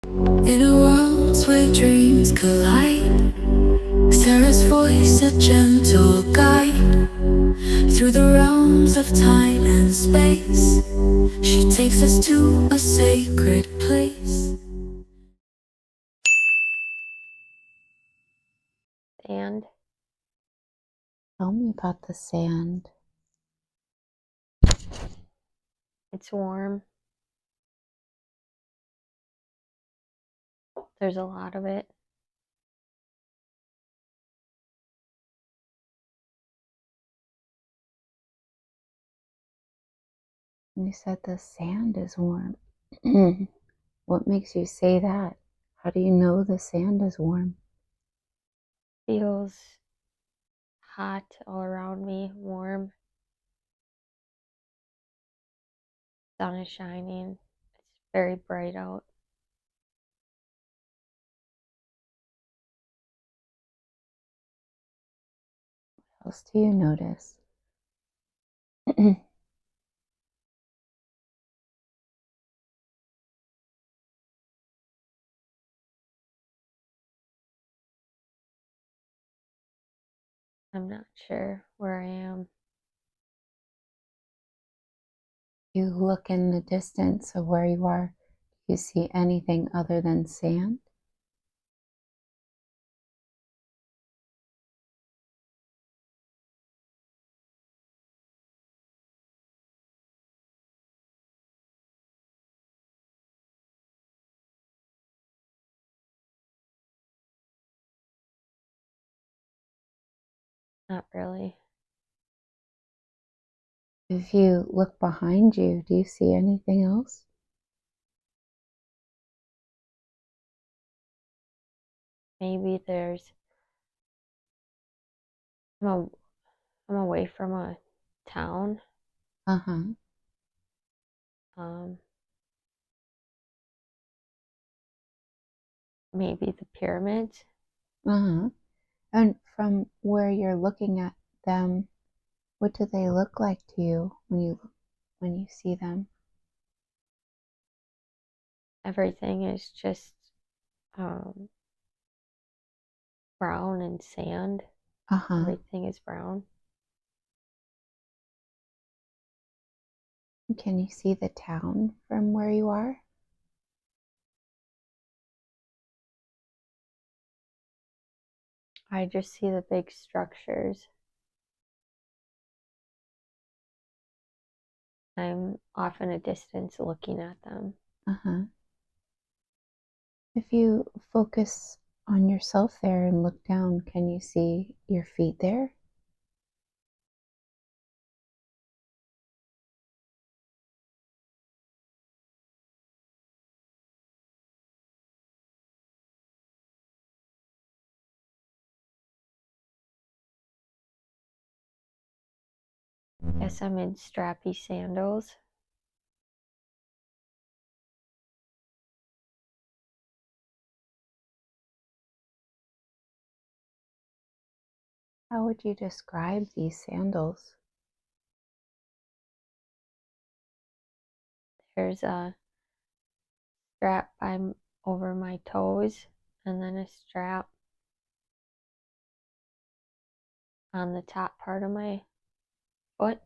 In a world where dreams collide, Sarah's voice a gentle guide. Through the realms of time and space, she takes us to a sacred place. And Tell me about the sand. it's warm. There's a lot of it. You said the sand is warm. What makes you say that? How do you know the sand is warm? Feels hot all around me, warm. Sun is shining. It's very bright out. What else do you notice? I'm not sure where I am. You look in the distance of where you are. Do you see anything other than sand? Not really. If you look behind you, do you see anything else? Maybe I'm away from a town. Uh-huh. Maybe the pyramids. Uh-huh. And from where you're looking at them, what do they look like to you when you see them? Everything is just um, brown and sand. Uh-huh. Everything is brown. Can you see the town from where you are? I just see the big structures. I'm off in a distance looking at them. Uh-huh. If you focus on yourself there and look down, can you see your feet there? Guess I'm in strappy sandals. How would you describe these sandals? There's a strap over my toes and then a strap on the top part of my foot.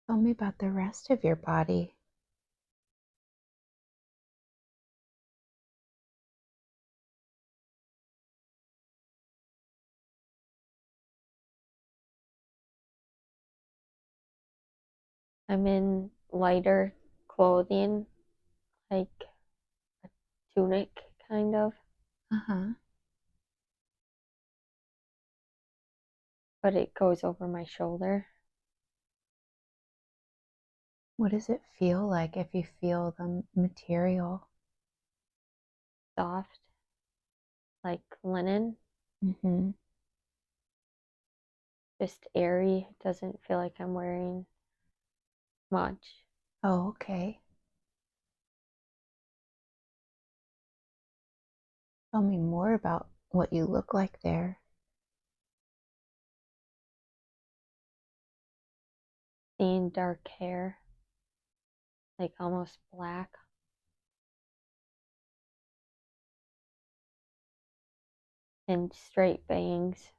Tell me about the rest of your body. I'm in lighter clothing, like a tunic kind of, Uh-huh. but it goes over my shoulder. What does it feel like if you feel the material? Soft, like linen, Mm-hmm. just airy. Doesn't feel like I'm wearing much. Oh, okay. Tell me more about what you look like there. seeing dark hair, like almost black. And straight bangs.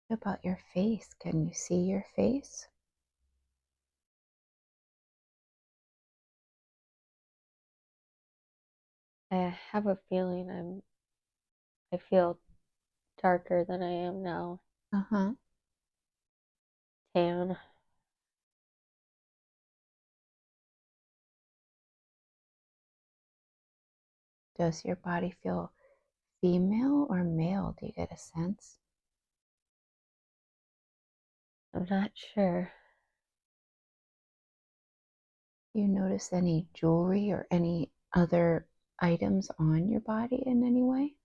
What about your face? Can you see your face? I have a feeling I feel darker than I am now. Uh-huh. Tan. Does your body feel female or male? Do you get a sense? I'm not sure. Do you notice any jewelry or any other items on your body in any way?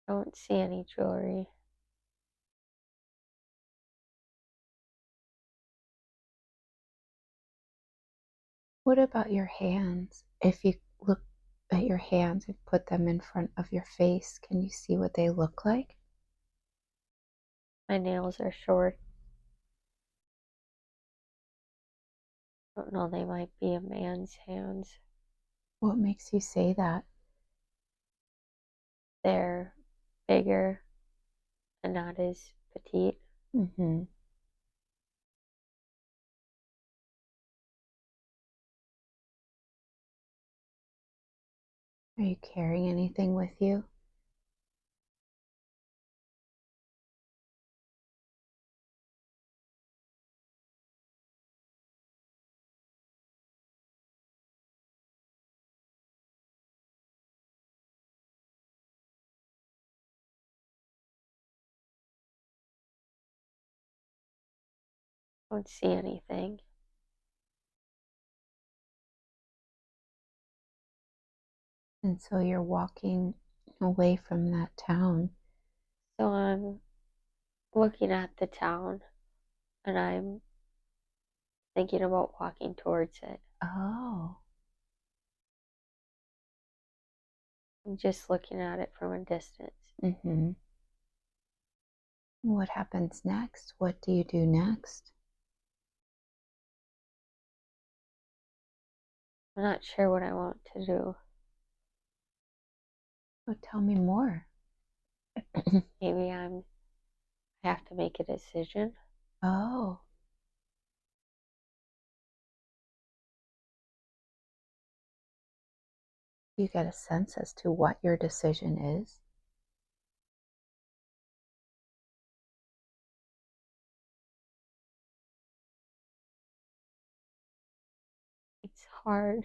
I don't see any jewelry. What about your hands? If you look at your hands and put them in front of your face, can you see what they look like? My nails are short. I don't know, they might be a man's hands. What makes you say that? They're bigger and not as petite. Mm-hmm. Are you carrying anything with you? I don't see anything. And so you're walking away from that town. So I'm looking at the town and I'm thinking about walking towards it. Oh, I'm just looking at it from a distance. mm-hmm. What happens next? What do you do next? I'm not sure what I want to do. Oh, tell me more. Maybe I have to make a decision. Oh, you get a sense as to what your decision is. It's hard.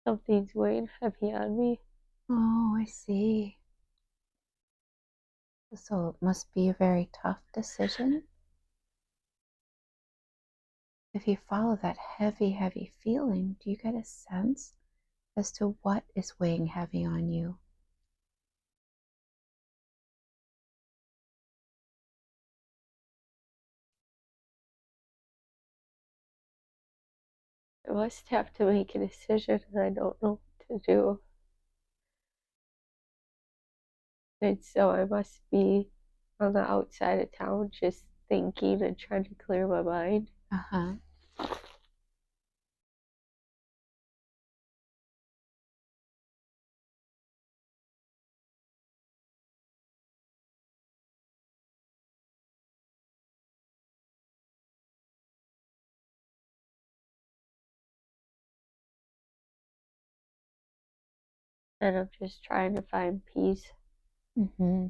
Something's weighing heavy on me. Oh, I see. So it must be a very tough decision. If you follow that heavy, heavy feeling, do you get a sense as to what is weighing heavy on you? I must have to make a decision and I don't know what to do. And so I must be on the outside of town just thinking and trying to clear my mind. Uh-huh. And I'm just trying to find peace. Mm-hmm.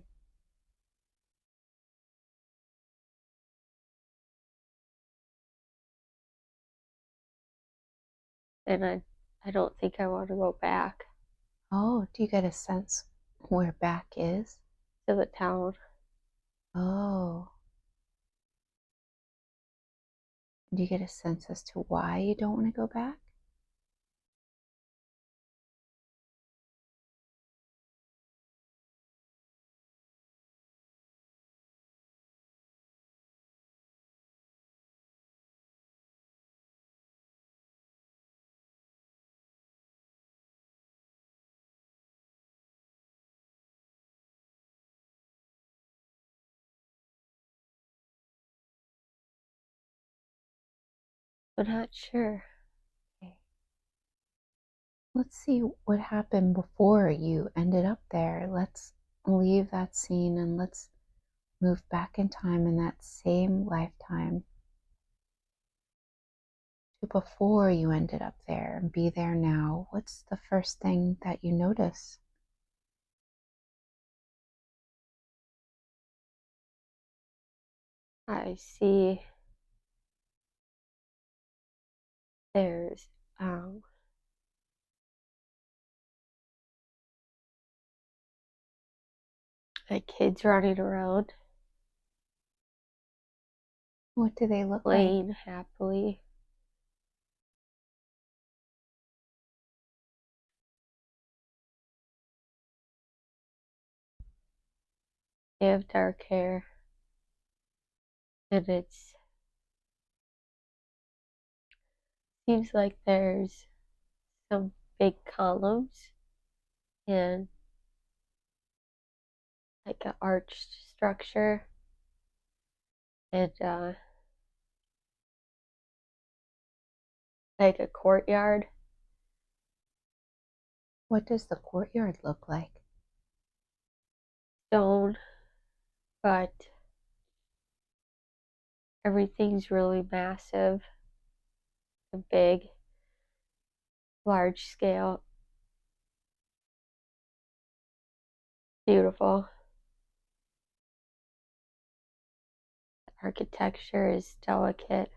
And I don't think I want to go back Oh, do you get a sense where back is? to the town. Oh. Do you get a sense as to why you don't want to go back? I'm not sure. Okay. Let's see what happened before you ended up there. Let's leave that scene and let's move back in time in that same lifetime to before you ended up there and be there now. What's the first thing that you notice? I see there's like kids running around What do they look like? playing happily. They have dark hair, and it seems like there's some big columns and like an arched structure, and like a courtyard. What does the courtyard look like? Stone, but everything's really massive and big, large scale, beautiful. The architecture is delicate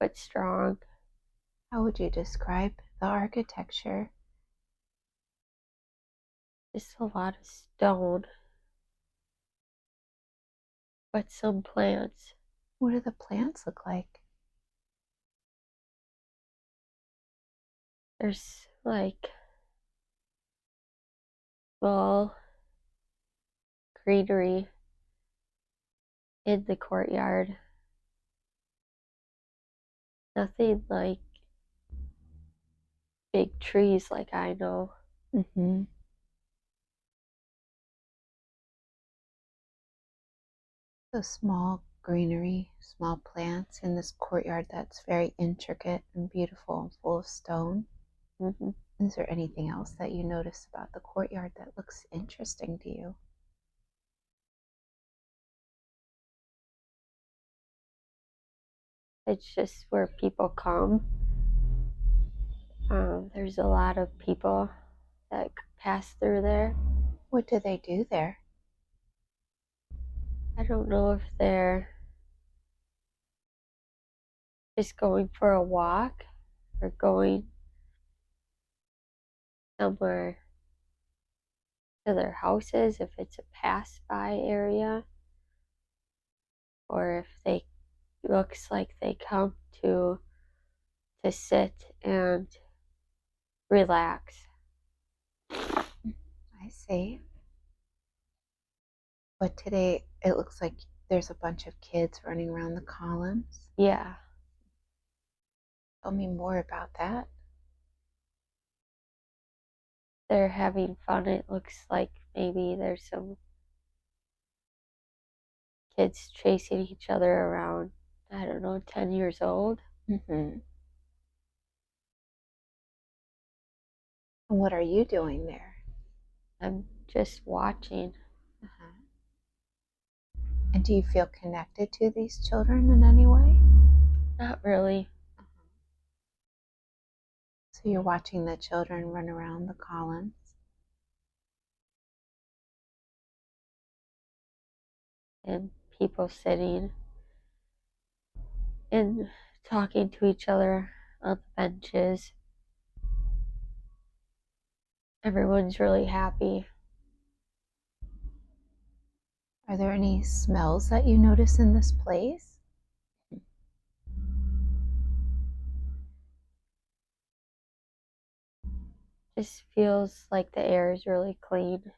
but strong. How would you describe the architecture? Just a lot of stone, but some plants. What do the plants look like? There's like small greenery in the courtyard. Nothing like big trees like I know. Mm-hmm. So small greenery, small plants in this courtyard that's very intricate and beautiful and full of stone. Mm-hmm. Is there anything else that you notice about the courtyard that looks interesting to you? It's just where people come. There's a lot of people that pass through there. What do they do there? I don't know if they're just going for a walk or going somewhere to their houses, if it's a pass by area, or if they looks like they come to sit and relax. I see. But today it looks like there's a bunch of kids running around the columns. Yeah, Tell me more about that. they're having fun. It looks like maybe there's some kids chasing each other around, I don't know, 10 years old. Mm-hmm. And what are you doing there? I'm just watching. Uh-huh. And do you feel connected to these children in any way? Not really. So you're watching the children run around the columns. And people sitting and talking to each other on the benches. Everyone's really happy. Are there any smells that you notice in this place? Just feels like the air is really clean.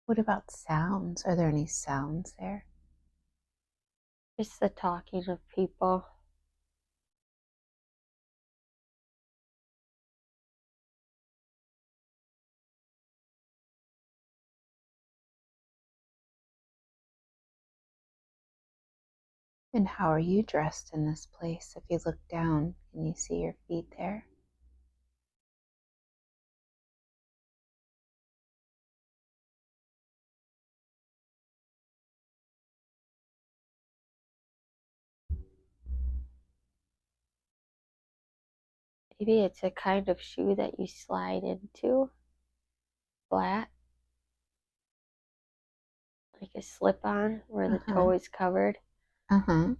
What about sounds? Are there any sounds there? Just the talking of people. And how are you dressed in this place? If you look down, can you see your feet there? Maybe it's a kind of shoe that you slide into, flat, like a slip-on where the toe is covered. Uh-huh.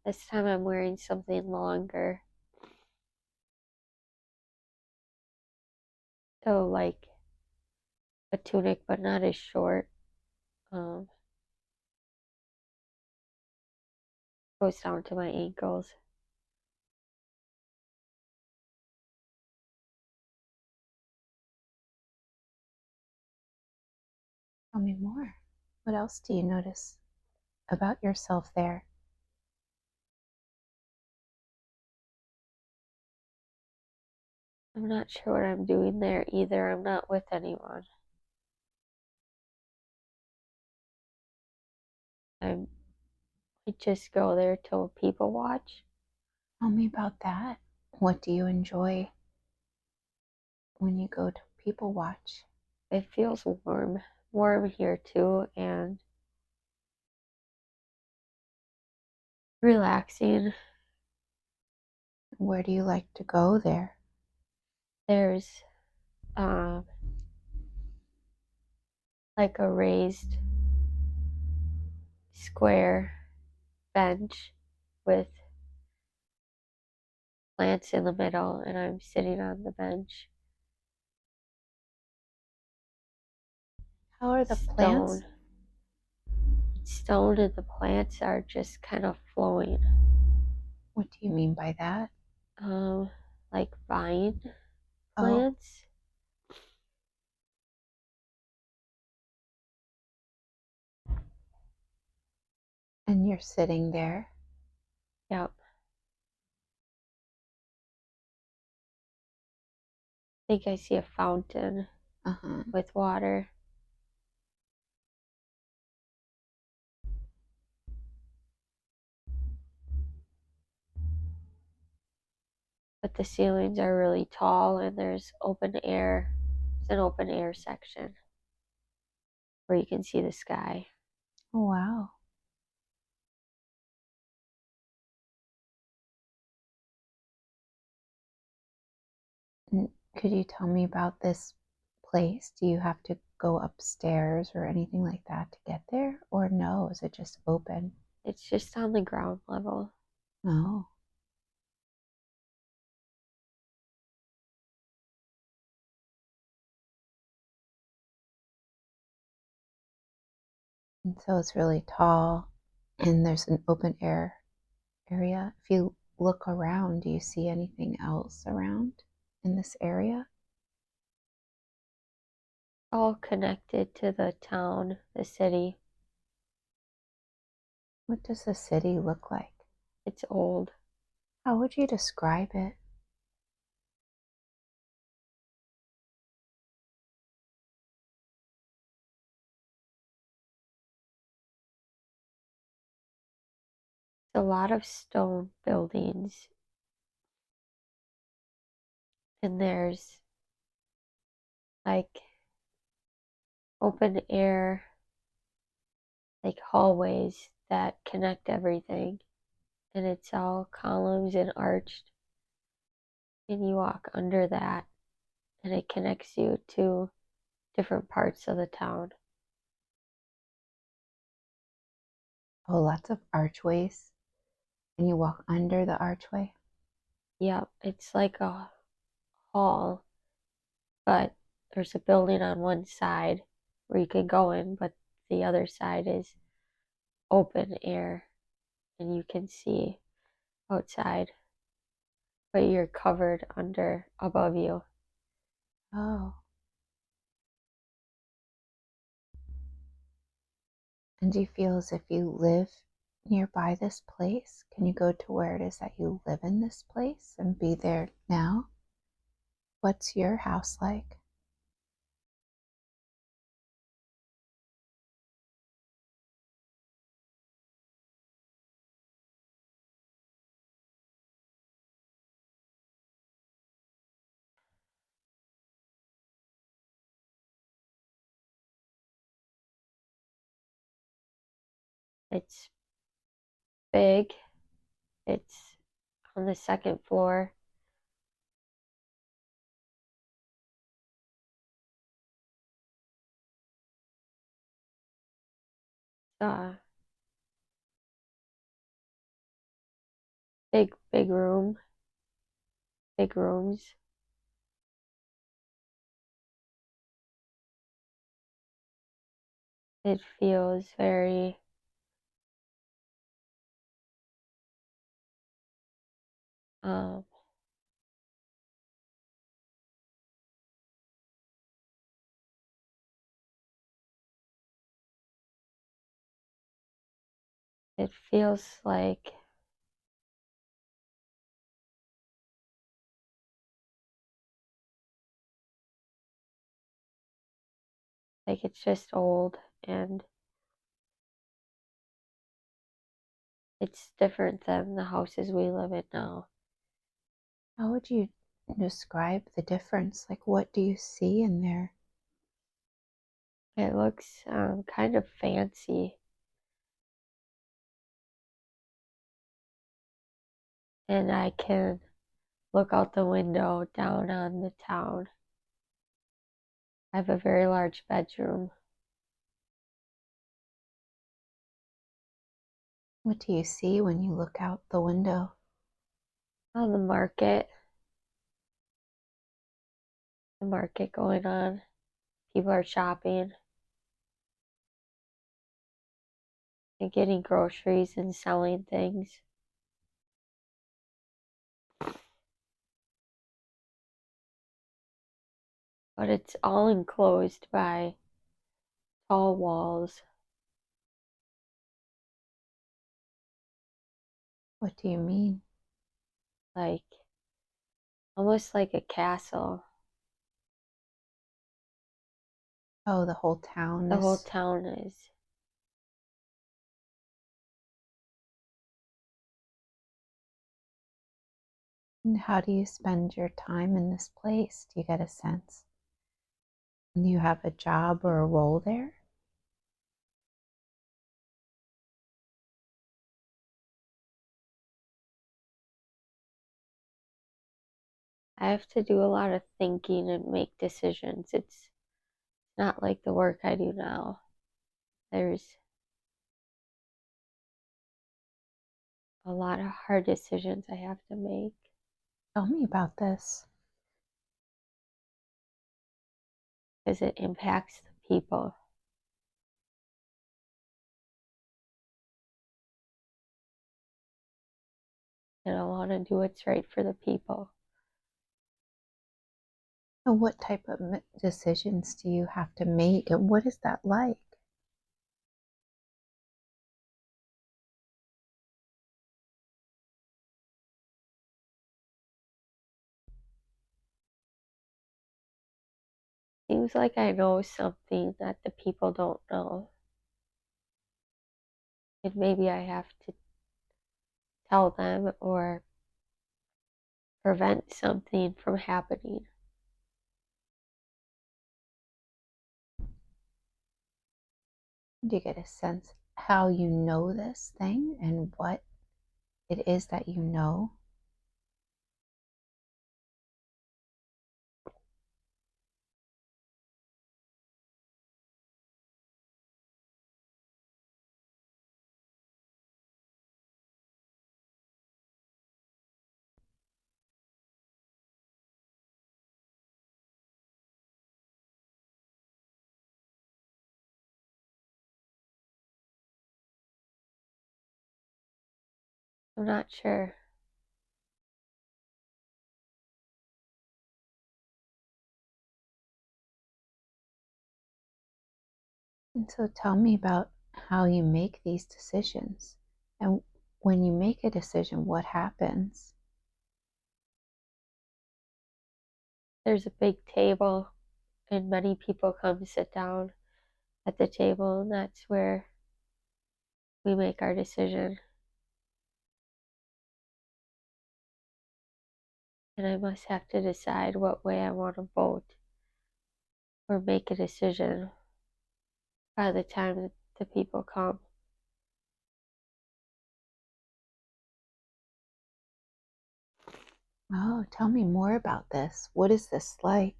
This time I'm wearing something longer. So like a tunic, but not as short. Goes down to my ankles. Tell me more. What else do you notice about yourself there? I'm not sure what I'm doing there either. I'm not with anyone. I just go there to people watch. Tell me about that. What do you enjoy when you go to people watch? It feels warm here too, and relaxing. Where do you like to go there? There's like a raised square bench with plants in the middle, and I'm sitting on the bench. How are the plants? Stone and the plants are just kind of flowing. What do you mean by that? Like vine Oh, plants. and you're sitting there. Yep. I think I see a fountain Uh-huh. with water. But the ceilings are really tall and there's open air. It's an open air section where you can see the sky. Oh, wow. And could you tell me about this place? Do you have to go upstairs or anything like that to get there? Or no, is it just open? It's just on the ground level. No. And so it's really tall and there's an open air area. If you look around, do you see anything else around in this area? All connected to the town, the city. What does the city look like? It's old. How would you describe it? A lot of stone buildings. And there's like open air, like hallways that connect everything. And it's all columns and arched. And you walk under that, and it connects you to different parts of the town. Oh, lots of archways. And you walk under the archway? Yep, it's like a hall, but there's a building on one side where you can go in, but the other side is open air and you can see outside, but you're covered under above you. Oh. And do you feel as if you live nearby this place? Can you go to where it is that you live in this place and be there now? What's your house like? It's big, it's on the second floor. Uh, big room, big rooms. It feels very um it feels like it's just old and it's different than the houses we live in now. How would you describe the difference? Like, what do you see in there? It looks kind of fancy, and I can look out the window down on the town. I have a very large bedroom. What do you see when you look out the window? On the market going on. People are shopping and getting groceries and selling things. But it's all enclosed by tall walls, What do you mean? like almost like a castle. Oh, the whole town The whole is. town is. And how do you spend your time in this place? Do you get a sense? Do you have a job or a role there? I have to do a lot of thinking and make decisions. It's not like the work I do now. There's a lot of hard decisions I have to make Tell me about this. because it impacts the people. And I want to do what's right for the people. And what type of decisions do you have to make, and what is that like? Seems like I know something that the people don't know. And maybe I have to tell them or prevent something from happening. Do you get a sense how you know this thing and what it is that you know? I'm not sure. And so tell me about how you make these decisions. And when you make a decision, what happens? There's a big table, and many people come sit down at the table, and that's where we make our decision. And I must have to decide what way I want to vote or make a decision by the time the people come. Oh, tell me more about this. What is this like?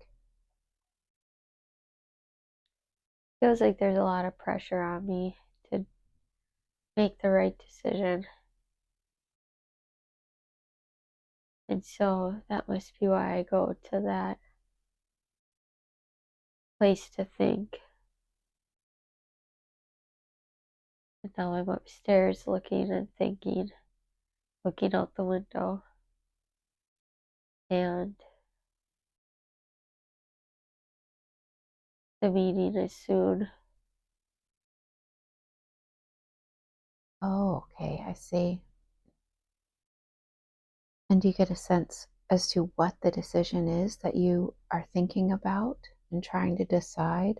Feels like there's a lot of pressure on me to make the right decision. And so that must be why I go to that place to think. And now I'm upstairs looking and thinking, looking out the window. And the meeting is soon. Oh, okay, I see. And do you get a sense as to what the decision is that you are thinking about and trying to decide?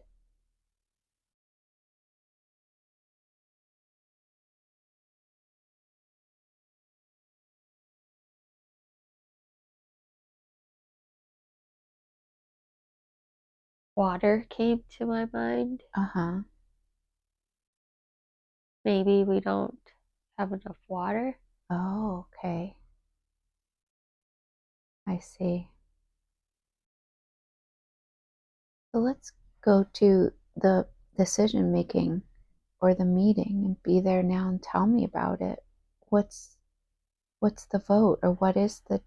Water came to my mind. Uh-huh. Maybe we don't have enough water. Oh, okay. I see. So let's go to the decision making or the meeting and be there now and tell me about it. What's the vote, or what is this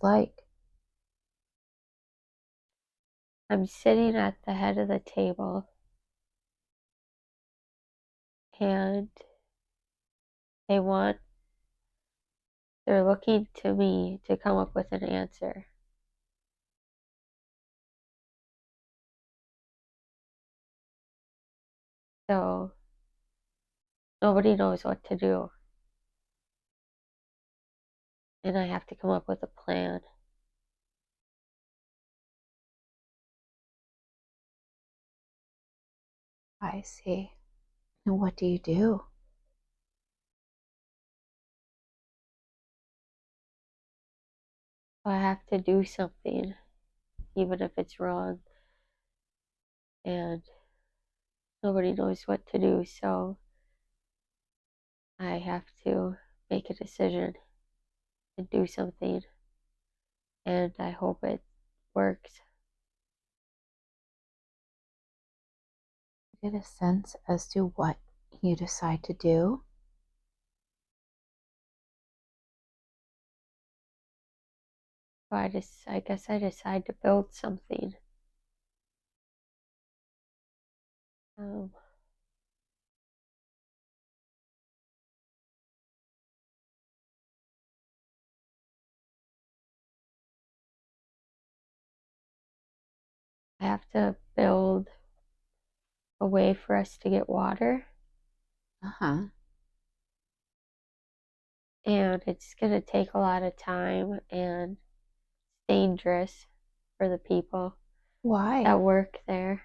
like? I'm sitting at the head of the table, and they're looking to me to come up with an answer. So nobody knows what to do. And I have to come up with a plan. I see. And what do you do? So I have to do something, even if it's wrong. And nobody knows what to do. So I have to make a decision and do something. And I hope it works. Get a sense as to what you decide to do. So I guess I decide to build something. Um, I have to build a way for us to get water, Uh-huh. and it's going to take a lot of time and dangerous for the people Why? that work there.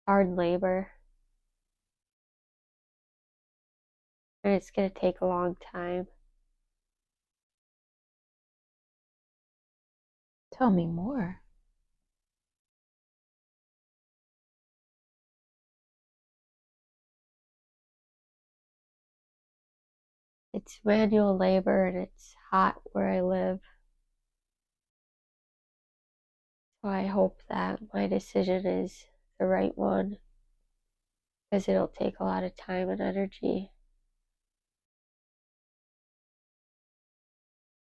Hard labor, and it's going to take a long time. Tell me more. It's manual labor, and it's hot where I live. So I hope that my decision is the right one, because it'll take a lot of time and energy.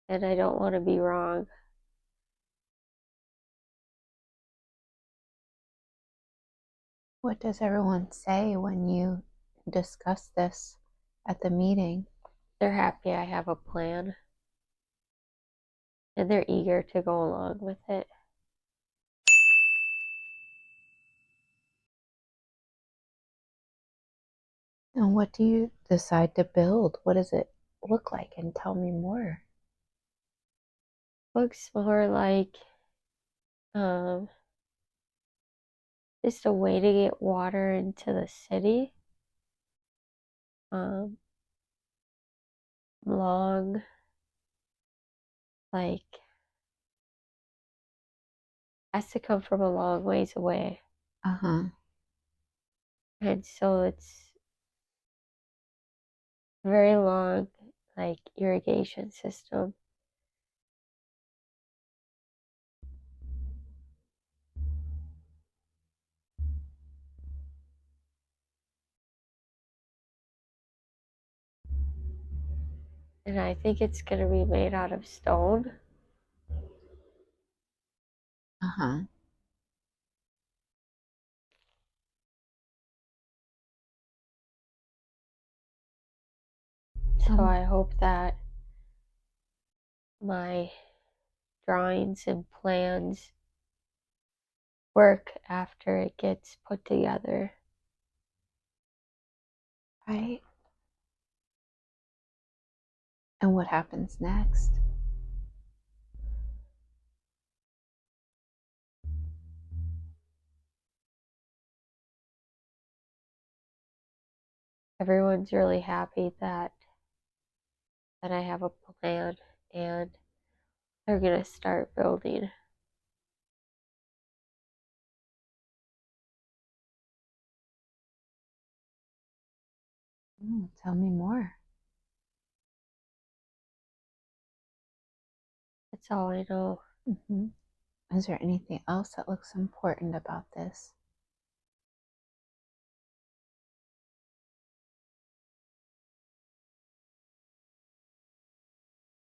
And I don't want to be wrong. What does everyone say when you discuss this at the meeting? They're happy I have a plan, and they're eager to go along with it. And what do you decide to build? What does it look like? And tell me more. Looks more like just a way to get water into the city. Long, like, has to come from a long ways away. And so it's very long, like, irrigation system. And I think it's going to be made out of stone. So I hope that my drawings and plans work after it gets put together. Right. And what happens next? Everyone's really happy that I have a plan, and they're gonna start building. Tell me more. That's all I know. Is there anything else that looks important about this?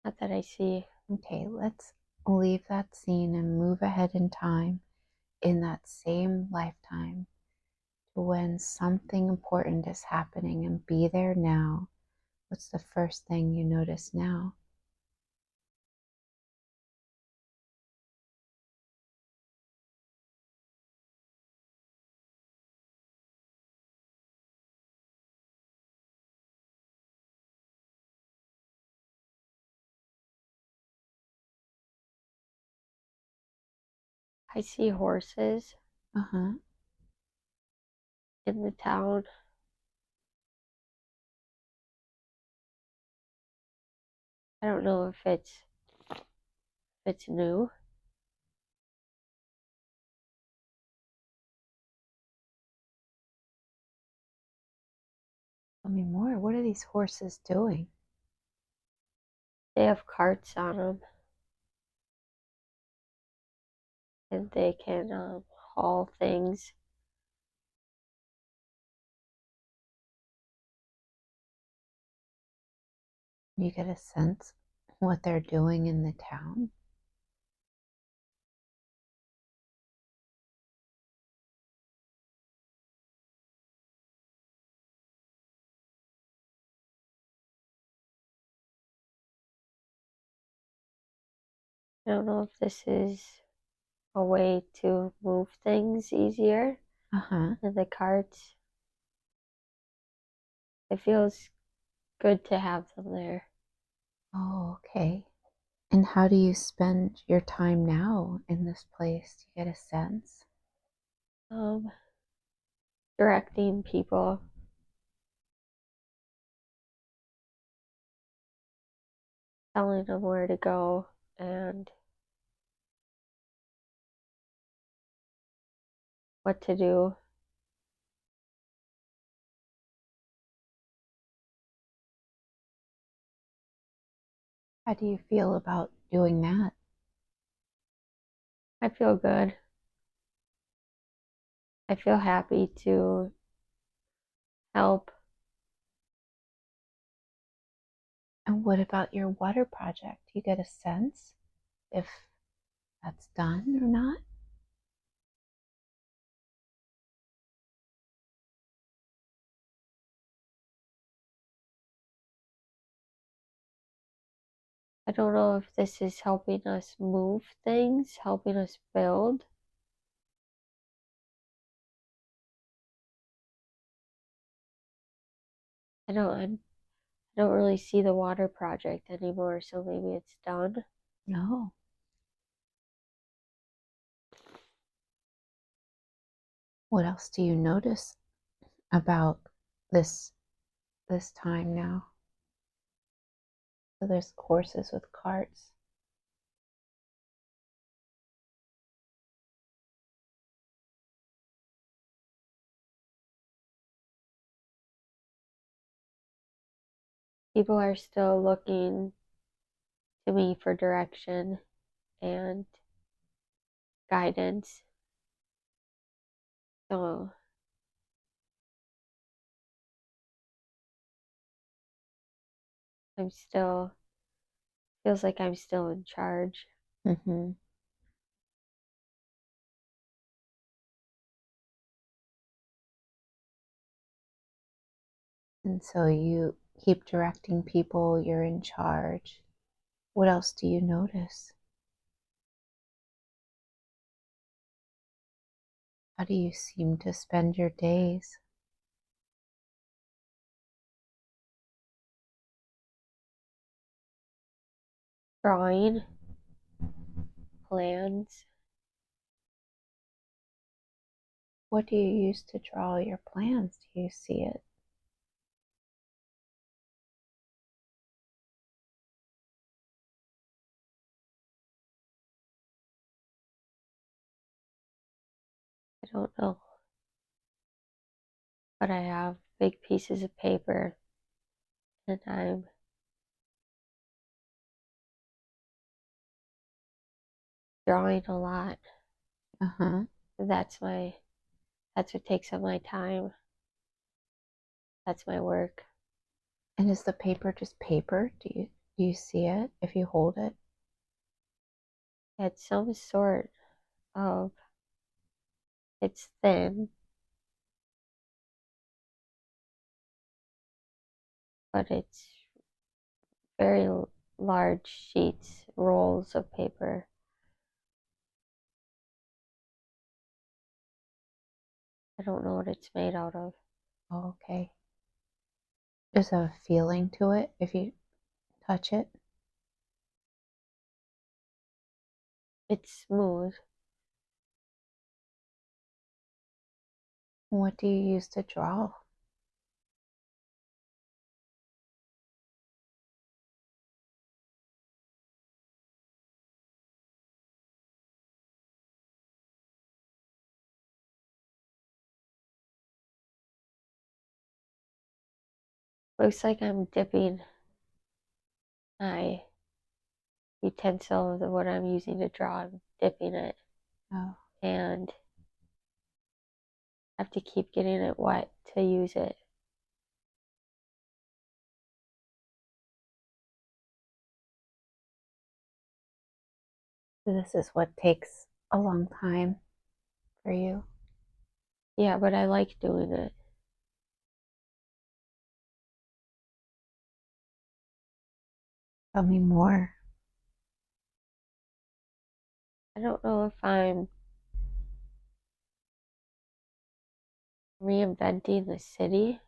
Not that I see. Okay, let's leave that scene and move ahead in time in that same lifetime to when something important is happening, and be there now. What's the first thing you notice now? I see horses Uh-huh. in the town. I don't know if it's new. Tell me more. What are these horses doing? They have carts on them, and they can haul things. You get a sense what they're doing in the town? I don't know if this is a way to move things easier than the carts. It feels good to have them there. Oh, okay. And how do you spend your time now in this place? Do you get a sense? Directing people, telling them where to go and what to do. How do you feel about doing that? I feel good. I feel happy to help. And what about your water project? Do you get a sense if that's done or not? I don't know if this is helping us move things, helping us build. I don't really see the water project anymore, so maybe it's done. No. What else do you notice about this time now? So there's horses with carts. People are still looking to me for direction and guidance. So feels like I'm still in charge. Mm-hmm. And so you keep directing people, you're in charge. What else do you notice? How do you seem to spend your days? Drawing plans. What do you use to draw your plans? Do you see it? I don't know. But I have big pieces of paper and I'm drawing a lot. Uh-huh. That's what takes up my time. That's my work. And is the paper just paper? Do you see it if you hold it? It's some sort of, it's thin, but it's very large sheets, rolls of paper. I don't know what it's made out of. Oh, okay. There's a feeling to it if you touch it. It's smooth. What do you use to draw? Looks like I'm dipping my utensil, what I'm using to draw, I'm dipping it. Oh, And I have to keep getting it wet to use it. so this is what takes a long time for you. Yeah, but I like doing it. Tell me more. I don't know if I'm reinventing the city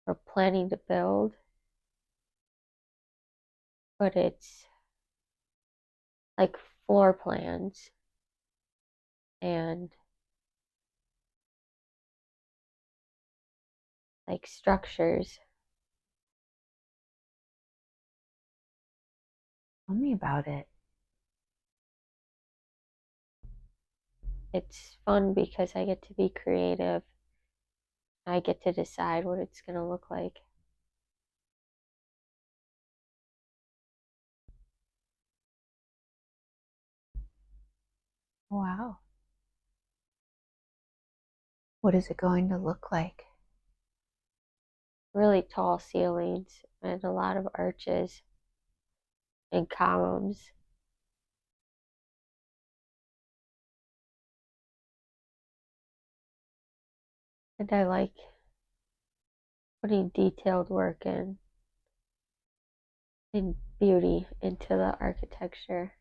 or planning to build, but it's like floor plans and like structures. Tell me about it. It's fun because I get to be creative. I get to decide what it's going to look like. Wow. What is it going to look like? Really tall ceilings and a lot of arches and columns. And I like putting detailed work in. and beauty into the architecture.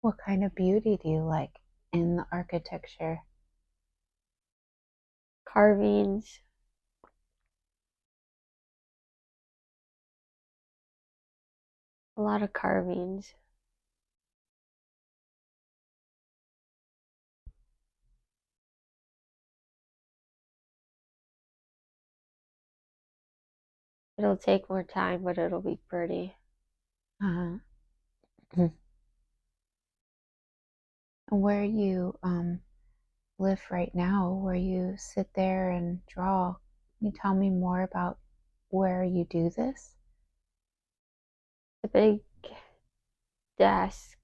What kind of beauty do you like in the architecture? Carvings, a lot of carvings. It'll take more time, but it'll be pretty. Uh-huh. And where you live right now, where you sit there and draw, can you tell me more about where you do this? A big desk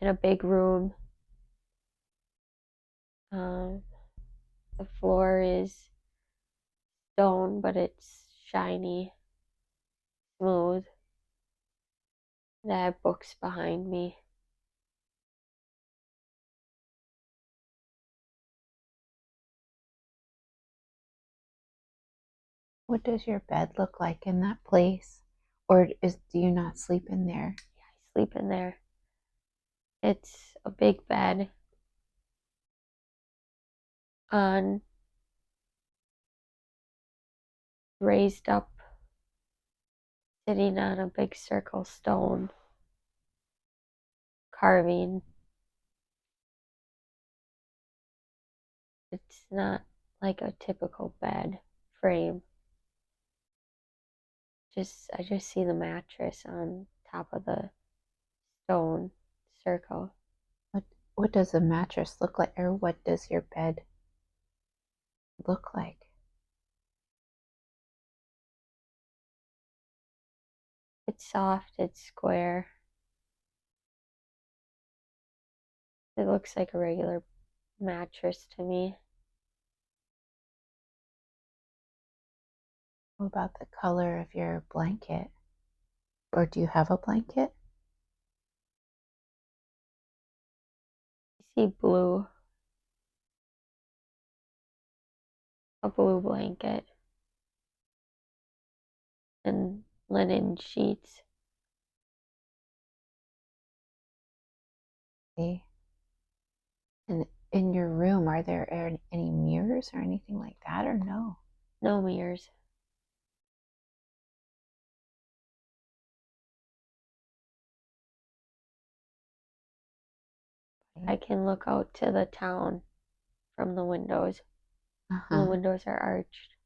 in a big room. The floor is stone, but it's shiny, smooth. And I have books behind me. What does your bed look like in that place? Or do you not sleep in there? Yeah, I sleep in there. It's a big bed on raised up, sitting on a big circle stone carving. It's not like a typical bed frame. I just see the mattress on top of the stone circle. What does a mattress look like, or what does your bed look like? It's soft, it's square. It looks like a regular mattress to me. What about the color of your blanket? Or do you have a blanket? I see blue, a blue blanket, and linen sheets. See? And in your room, are there any mirrors or anything like that, or no? No mirrors. I can look out to the town from the windows. And the Uh-huh. windows are arched.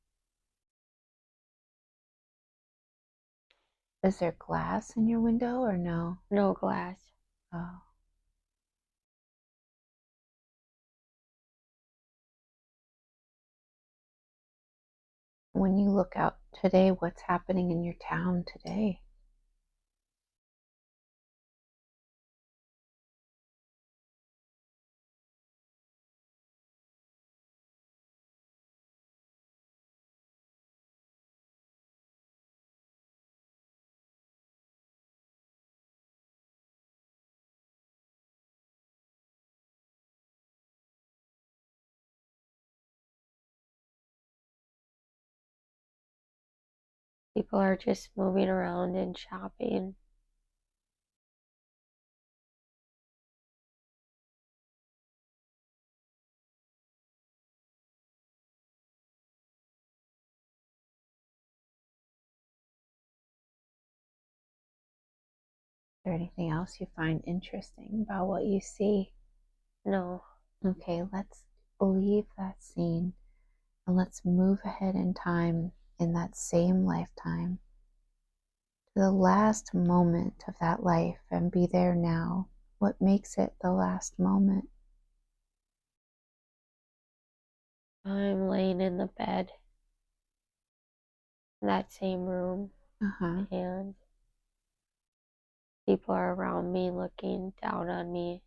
Is there glass in your window or no? No glass. Oh. When you look out today, what's happening in your town today? People are just moving around and shopping. Is there anything else you find interesting about what you see? No. Okay, let's leave that scene and let's move ahead in time in that same lifetime to the last moment of that life and be there now. What makes it the last moment? I'm laying in the bed in that same room, Uh-huh. and people are around me looking down on me,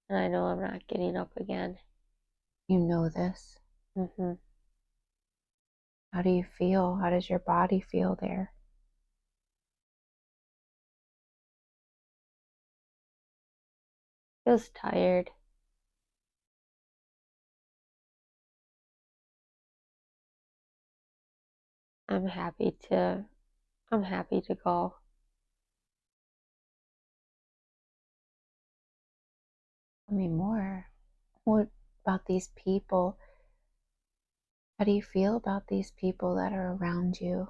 and I know I'm not getting up again. You know this. Mm-hmm. How do you feel? How does your body feel there? Feels tired. I'm happy to go. Tell me more. What about these people? How do you feel about these people that are around you?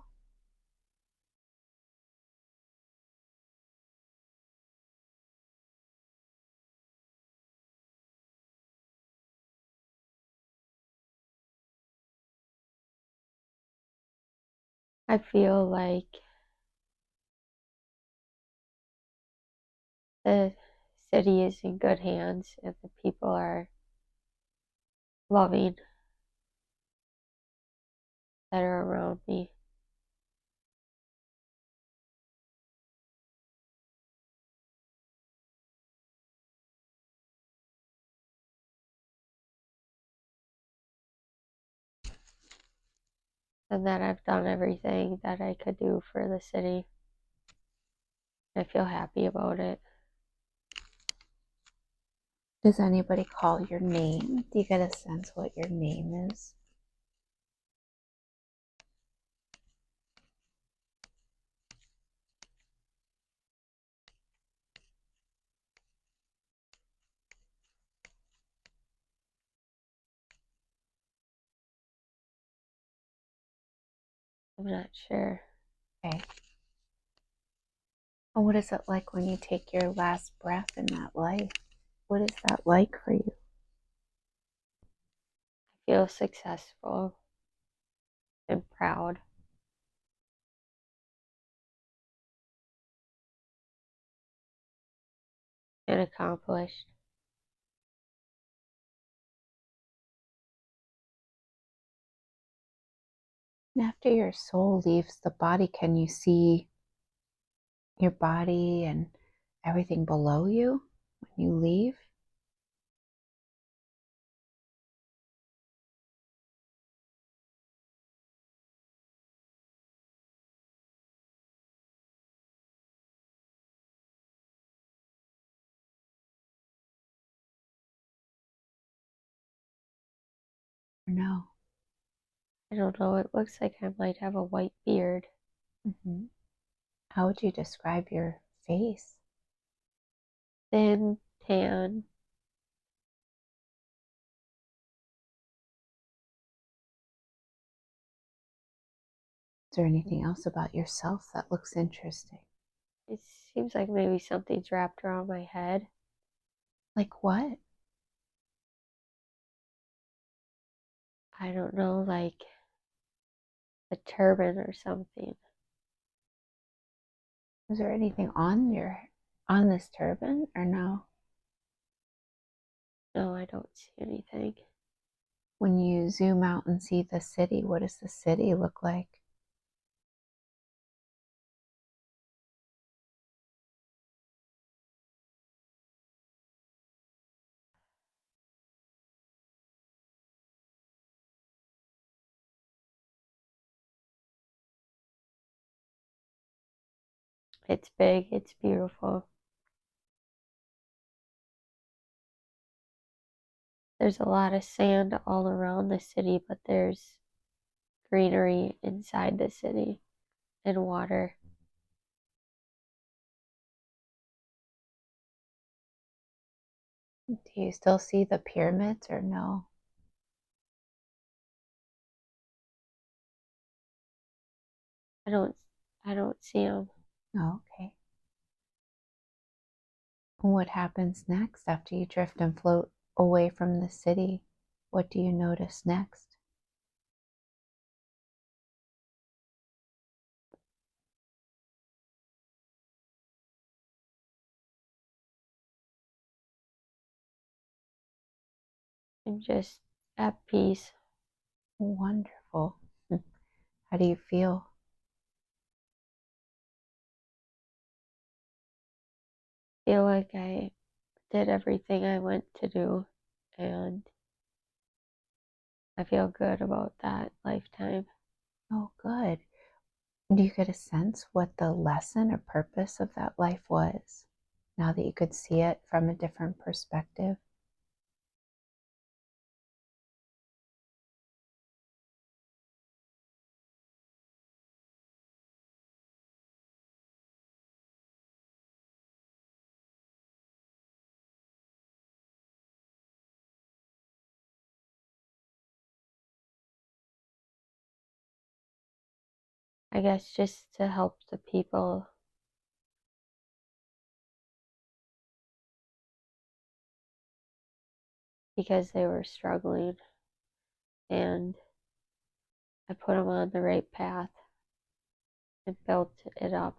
I feel like the city is in good hands and the people are loving that are around me. And that I've done everything that I could do for the city. I feel happy about it. Does anybody call your name? Do you get a sense what your name is? I'm not sure. Okay. And what is it like when you take your last breath in that life? What is that like for you? I feel successful and proud and accomplished. And after your soul leaves the body, can you see your body and everything below you when you leave? Or no? I don't know, it looks like I might have a white beard. Mm-hmm. How would you describe your face? Thin, tan. Is there anything else about yourself that looks interesting? It seems like maybe something's wrapped around my head. Like what? I don't know, like a turban or something. Is there anything on this turban or no? No, I don't see anything. When you zoom out and see the city, what does the city look like? It's big, it's beautiful. There's a lot of sand all around the city, but there's greenery inside the city and water. Do you still see the pyramids or no? I don't see them. Oh, okay. What happens next after you drift and float away from the city? What do you notice next? I'm just at peace. Wonderful. How do you feel? Feel like I did everything I went to do, and I feel good about that lifetime. Oh, good. Do you get a sense what the lesson or purpose of that life was? now that you could see it from a different perspective? I guess just to help the people because they were struggling, and I put them on the right path and built it up.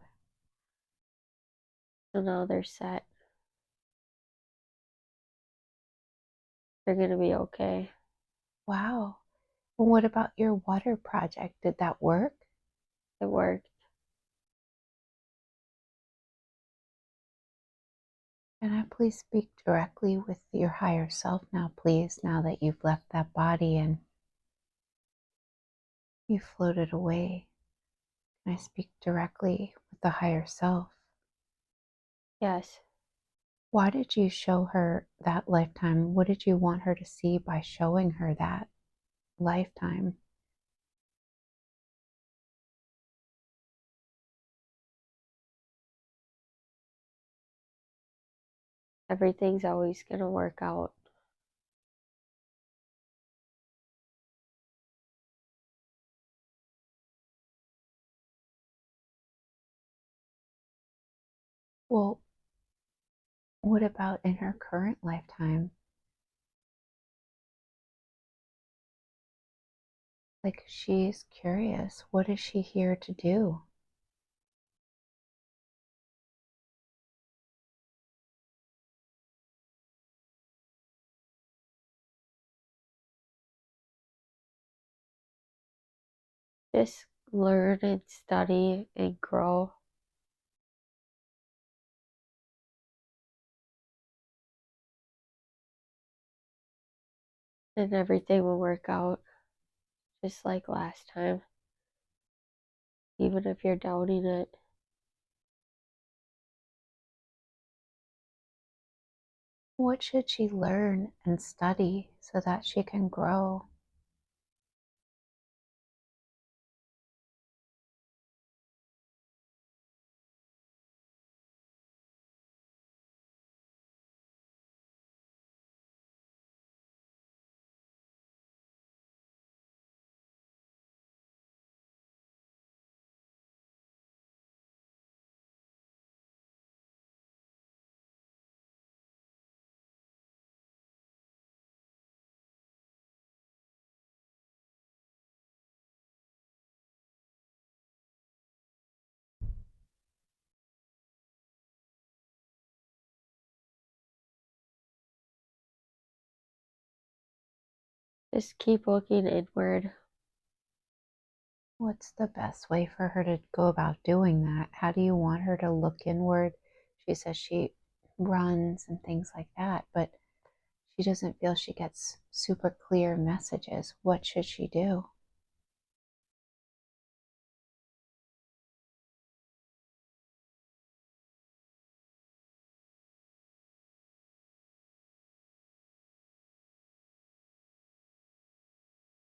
So now they're set. They're going to be okay. Wow. Well, what about your water project? Did that work? It worked. Can I please speak directly with your higher self now, please, now that you've left that body and you floated away? Can I speak directly with the higher self? Yes. Why did you show her that lifetime? What did you want her to see by showing her that lifetime? Everything's always going to work out. Well, what about in her current lifetime? Like, she's curious. What is she here to do? Just learn and study and grow. And everything will work out just like last time. Even if you're doubting it. What should she learn and study so that she can grow? Just keep looking inward. What's the best way for her to go about doing that? How do you want her to look inward? She says she runs and things like that, but she doesn't feel she gets super clear messages. What should she do?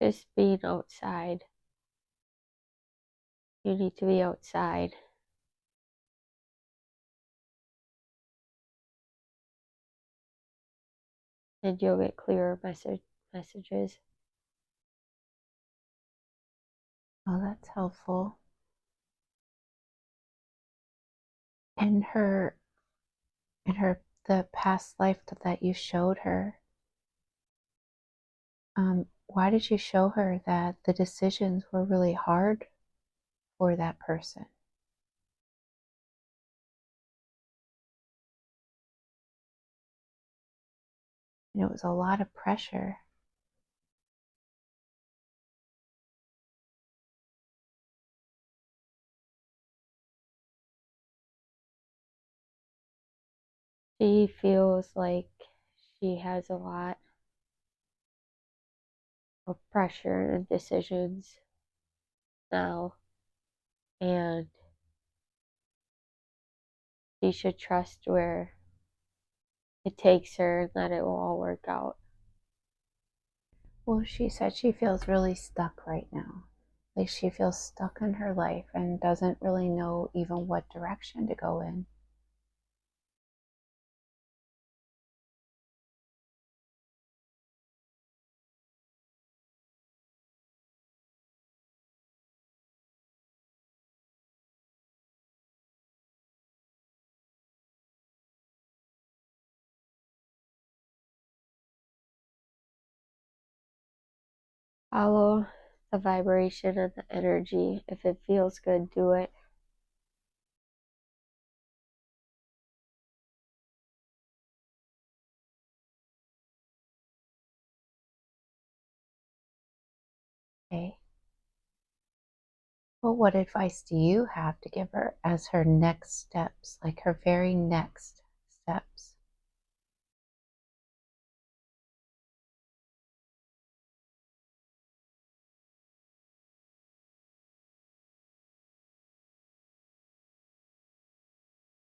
Just being outside. You need to be outside. And you'll get clearer messages. Oh, that's helpful. In her, the past life that you showed her, why did you show her that the decisions were really hard for that person? And it was a lot of pressure. She feels like she has a lot of pressure and decisions now. And she should trust where it takes her and that it will all work out. Well, she said she feels really stuck right now. Like she feels stuck in her life and doesn't really know even what direction to go in. Follow the vibration and the energy. If it feels good, do it. Okay. Well, what advice do you have to give her as her next steps, like her very next steps?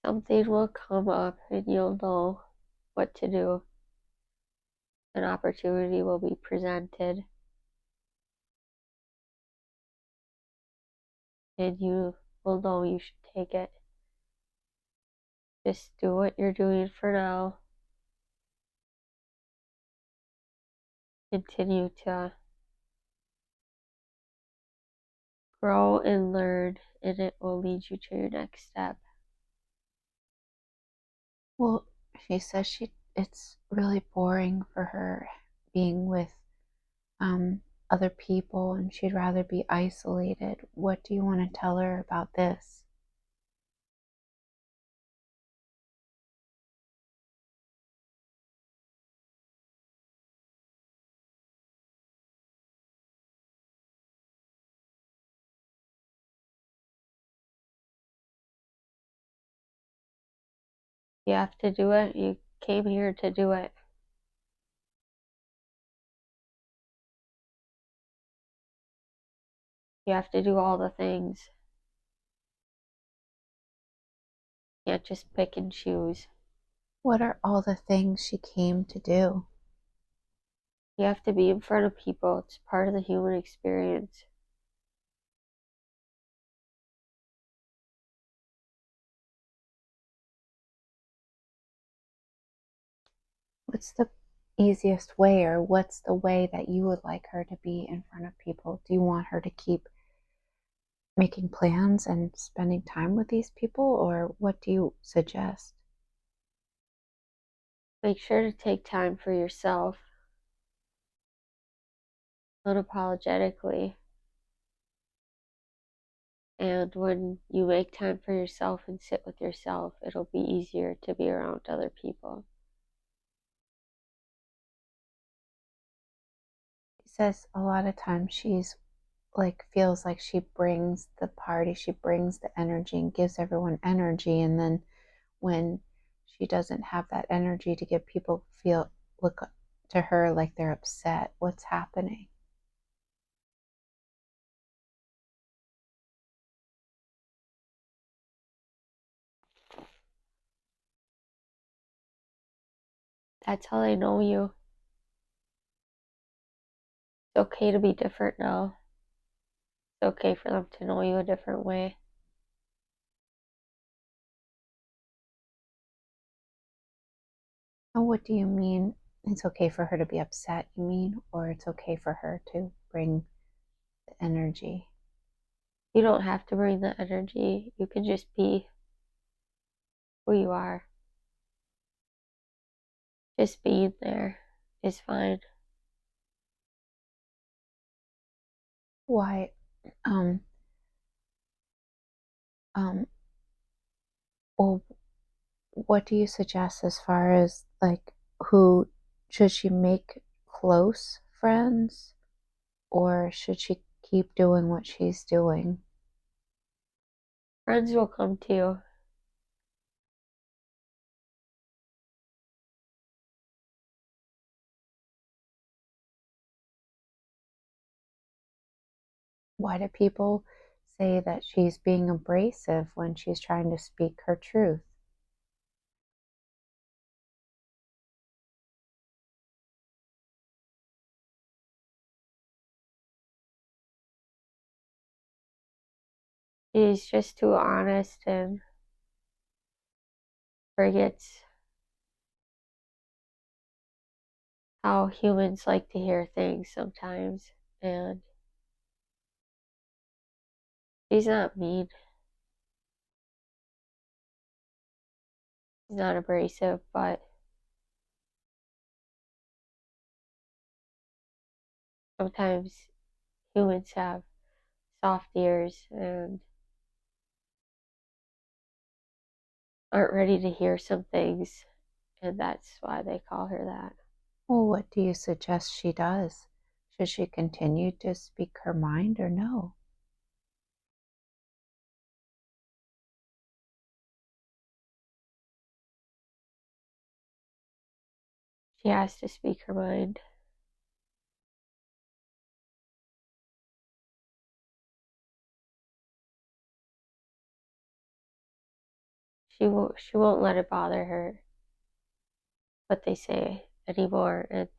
Something will come up and you'll know what to do. An opportunity will be presented and you will know you should take it. Just do what you're doing for now. Continue to grow and learn, and it will lead you to your next step. Well, she says it's really boring for her being with other people and she'd rather be isolated. What do you want to tell her about this? You have to do it. You came here to do it. You have to do all the things. You can't just pick and choose. What are all the things she came to do? You have to be in front of people. It's part of the human experience. What's the easiest way, or what's the way that you would like her to be in front of people? Do you want her to keep making plans and spending time with these people, or what do you suggest? Make sure to take time for yourself unapologetically. And when you make time for yourself and sit with yourself, it'll be easier to be around other people. She says a lot of times she's like feels like she brings the party, she brings the energy and gives everyone energy, and then when she doesn't have that energy to give people feel look to her like they're upset, what's happening? That's how they know you. It's okay to be different now. It's okay for them to know you a different way. And what do you mean it's okay for her to be upset, you mean, or it's okay for her to bring the energy? You don't have to bring the energy. You can just be who you are. Just being there is fine. Why um um well, what do you suggest as far as like who should she make close friends, or should she keep doing what she's doing? Friends will come to you. Why do people say that she's being abrasive when she's trying to speak her truth? She's just too honest and forgets how humans like to hear things sometimes. And she's not mean. She's not abrasive, but sometimes humans have soft ears and aren't ready to hear some things, and that's why they call her that. Well, what do you suggest she does? Should she continue to speak her mind or no? She has to speak her mind. She won't let it bother her what they say anymore, and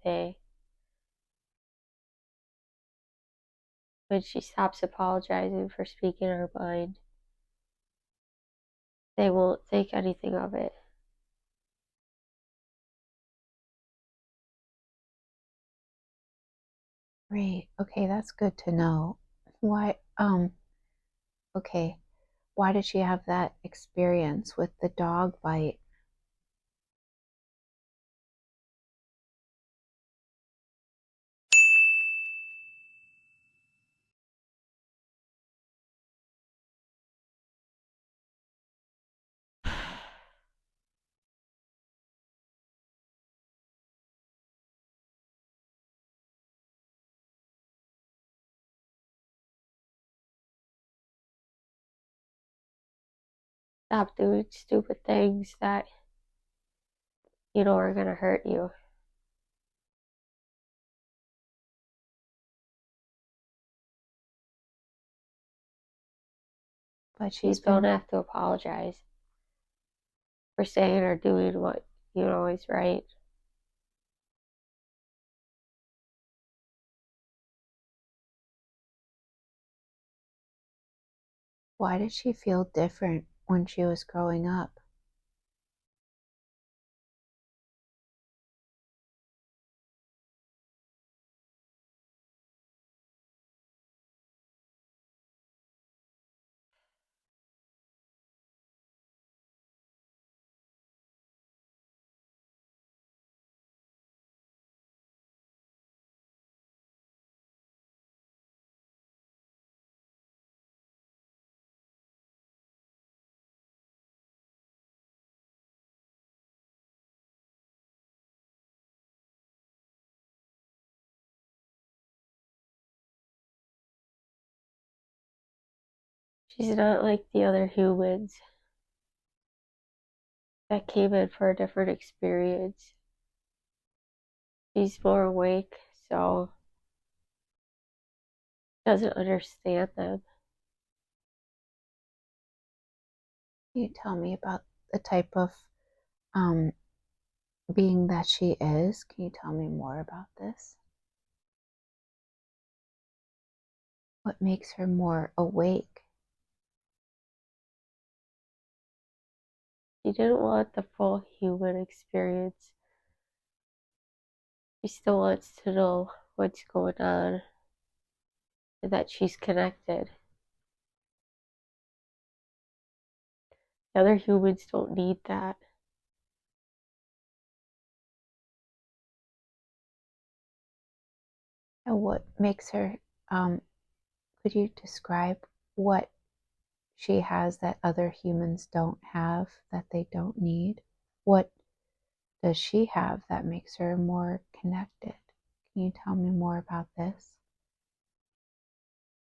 when she stops apologizing for speaking her mind, they won't think anything of it. Great. Okay, that's good to know. Why, okay, why did she have that experience with the dog bite? Stop doing stupid things that you know are gonna hurt you. But You don't have to apologize for saying or doing what you know is right. why did she feel different when she was growing up? She's not like the other humans that came in for a different experience. She's more awake, so doesn't understand them. Can you tell me about the type of um, being that she is? Can you tell me more about this? What makes her more awake? She didn't want the full human experience. She still wants to know what's going on and that she's connected. The other humans don't need that. And what makes her, could you describe what she has that other humans don't have, that they don't need? What does she have that makes her more connected? Can you tell me more about this?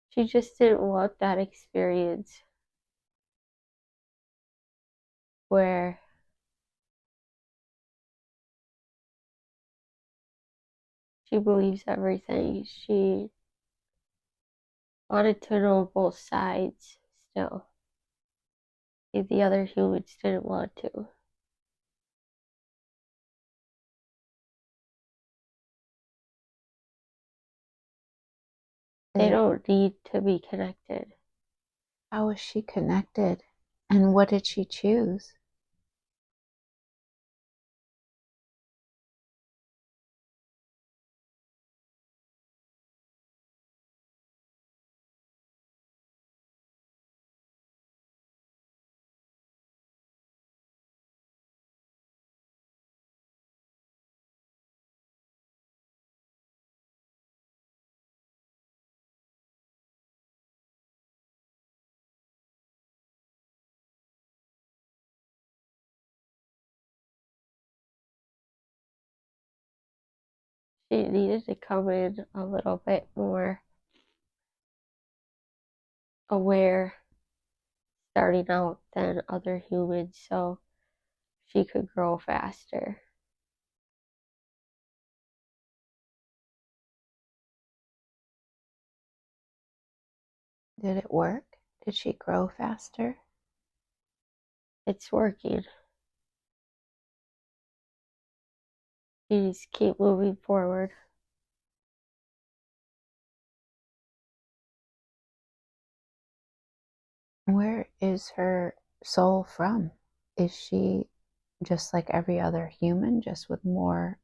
She just didn't want that experience where she believes everything. She wanted to know both sides still. The other humans didn't want to. They don't need to be connected. How was she connected? And what did she choose? She needed to come in a little bit more aware starting out than other humans so she could grow faster. Did it work? Did she grow faster? It's working. You just keep moving forward. Where is her soul from? Is she just like every other human, just with more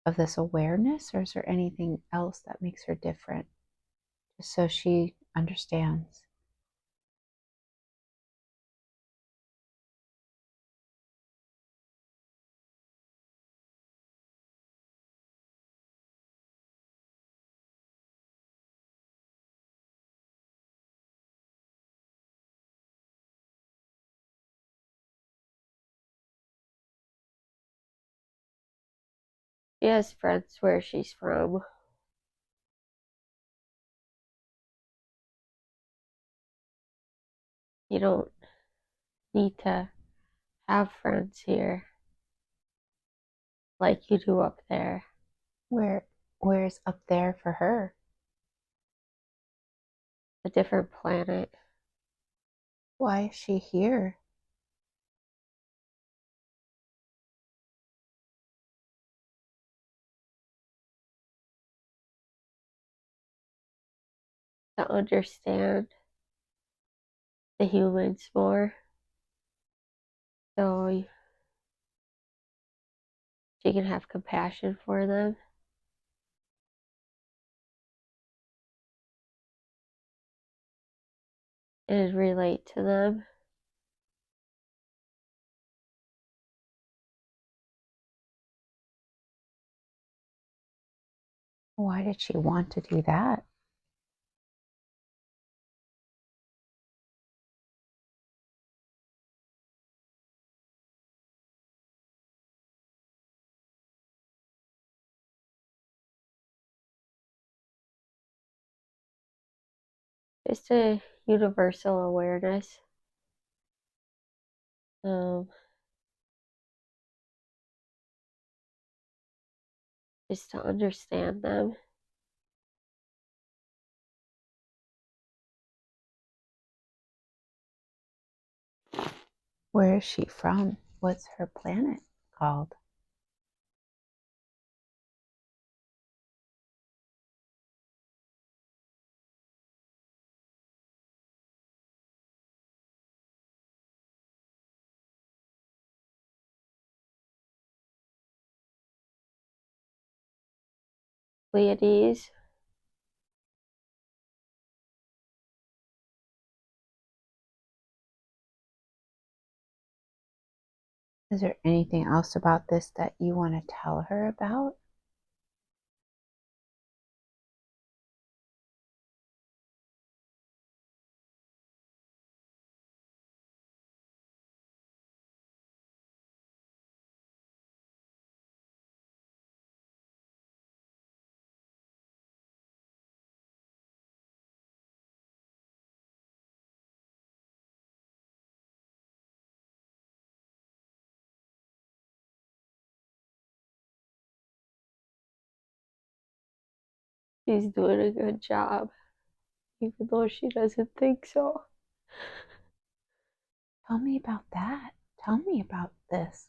of this awareness, or is there anything else that makes her different? Just so she understands. She has friends where she's from. You don't need to have friends here like you do up there. Where's up there for her? A different planet. Why is she here? To understand the humans more so she can have compassion for them and relate to them. Why did she want to do that? Just a universal awareness. Just to understand them. Where is she from? What's her planet called? Pleiades. Is there anything else about this that you want to tell her about? She's doing a good job, even though she doesn't think so. Tell me about that. Tell me about this.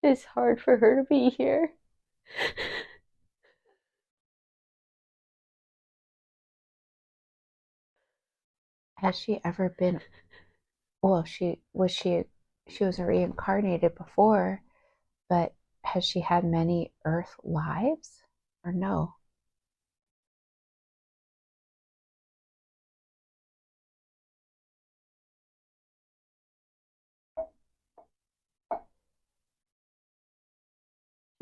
It's hard for her to be here. Has she ever been, well, she was reincarnated before, but has she had many Earth lives or no?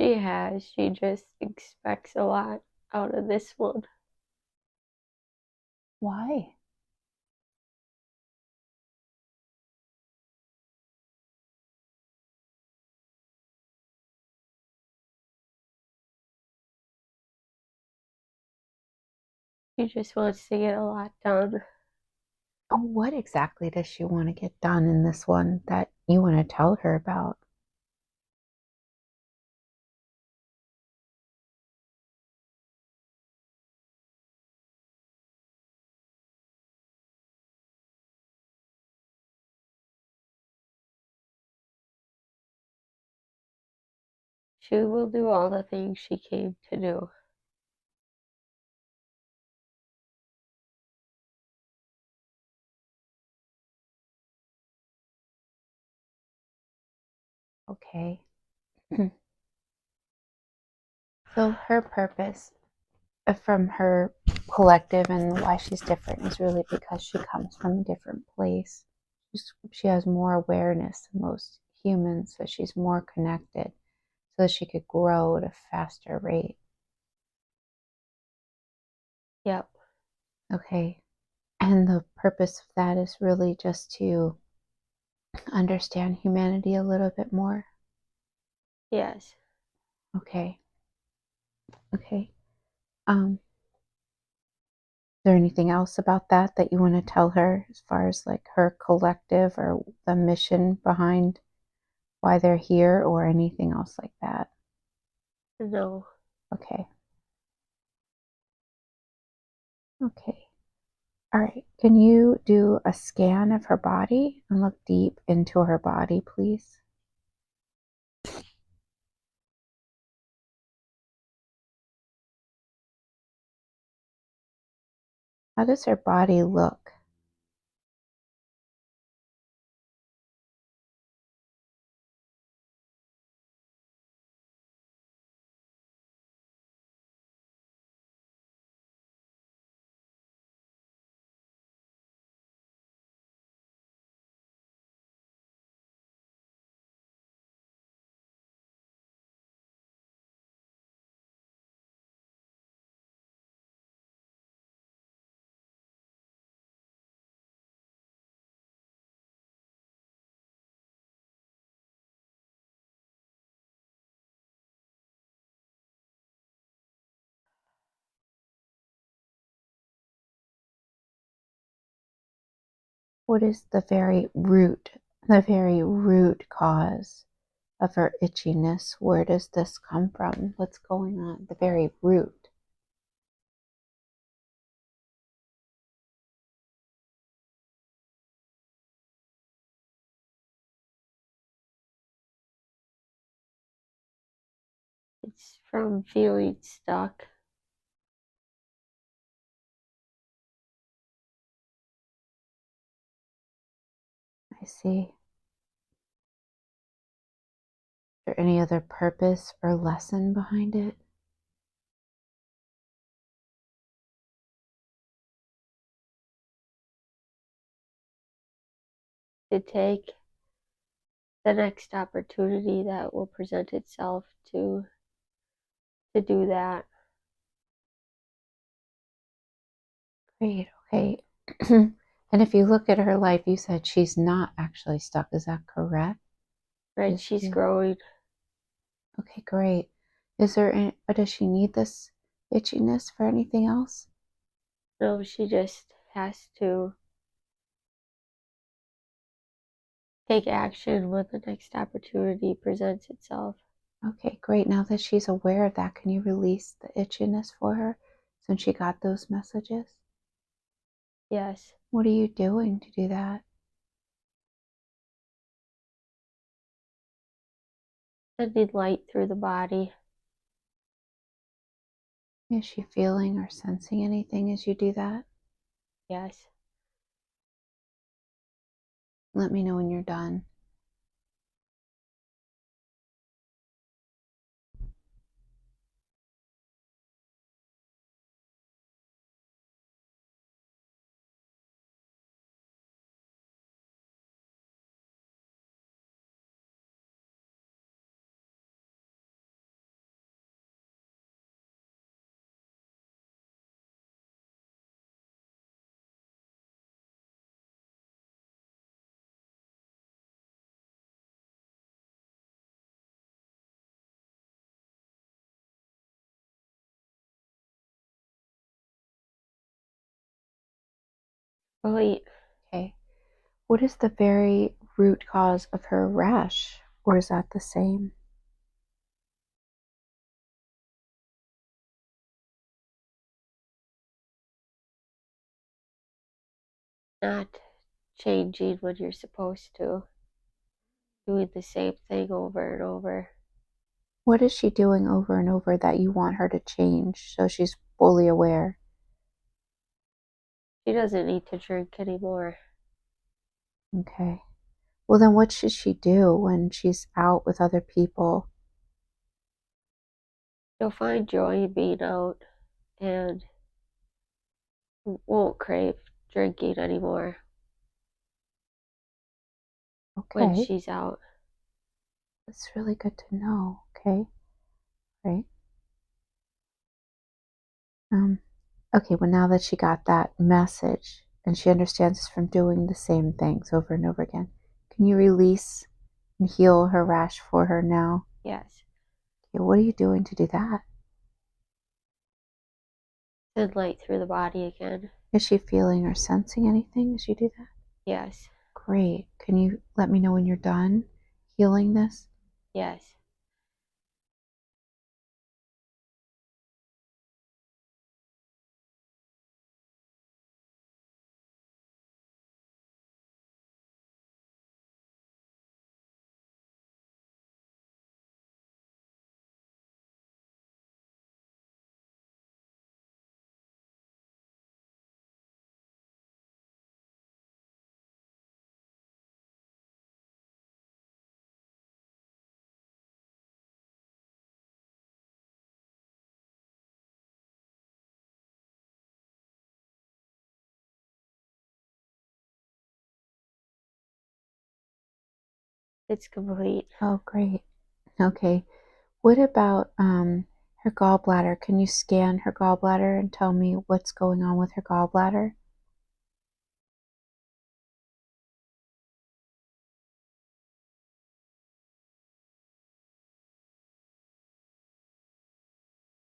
She has. She just expects a lot out of this one. Why? She just wants to get a lot done. Oh, what exactly does she want to get done in this one that you want to tell her about? She will do all the things she came to do. Okay. So her purpose from her collective and why she's different is really because she comes from a different place. She has more awareness than most humans, so she's more connected so that she could grow at a faster rate. Yep. Okay. And the purpose of that is really just to understand humanity a little bit more. Yes. Okay. Okay. Is there anything else about that that you want to tell her as far as like her collective or the mission behind why they're here or anything else like that? No. Okay. Okay. All right. Can you do a scan of her body and look deep into her body, please? How does her body look? What is the very root cause of her itchiness? Where does this come from? What's going on? The very root. It's from feeling stuck. I see. Is there any other purpose or lesson behind it? To take the next opportunity that will present itself to do that. Great. Okay. And if you look at her life, you said she's not actually stuck. Is that correct? Right? She's growing. Okay, great. Is there any, does she need this itchiness for anything else? No, she just has to take action when the next opportunity presents itself. Okay, great. Now that she's aware of that, can you release the itchiness for her since she got those messages? Yes. What are you doing to do that? Sending light through the body. Is she feeling or sensing anything as you do that? Yes. Let me know when you're done. Complete. Okay. What is the very root cause of her rash? Or is that the same? Not changing when you're supposed to. Doing the same thing over and over. What is she doing over and over that you want her to change so she's fully aware? She doesn't need to drink anymore. Okay. Well, then what should she do when she's out with other people? She'll find joy in being out and won't crave drinking anymore when Okay. she's out. That's really good to know. Okay. Right. Okay, well, now that she got that message and she understands it's from doing the same things over and over again, can you release and heal her rash for her now? Yes. Okay, what are you doing to do that? Send light through the body again. Is she feeling or sensing anything as you do that? Yes. Great. Can you let me know when you're done healing this? Yes. It's complete. Oh, great. Okay. What about her gallbladder? Can you scan her gallbladder and tell me what's going on with her gallbladder?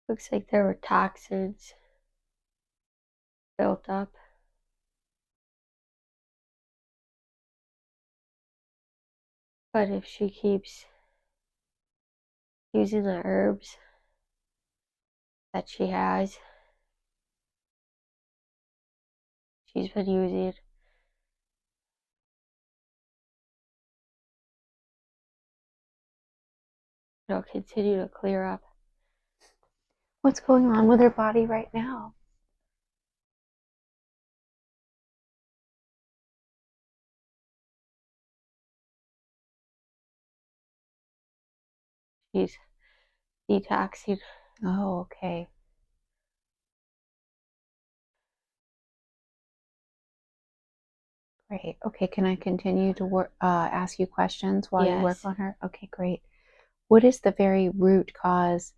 Looks like there were toxins built up. But if she keeps using the herbs that she's been using, it'll continue to clear up. What's going on with her body right now? She's detoxing. Oh, okay. Great. Okay, can I continue to work, ask you questions while you work Yes. on her? Okay, great. What is the very root cause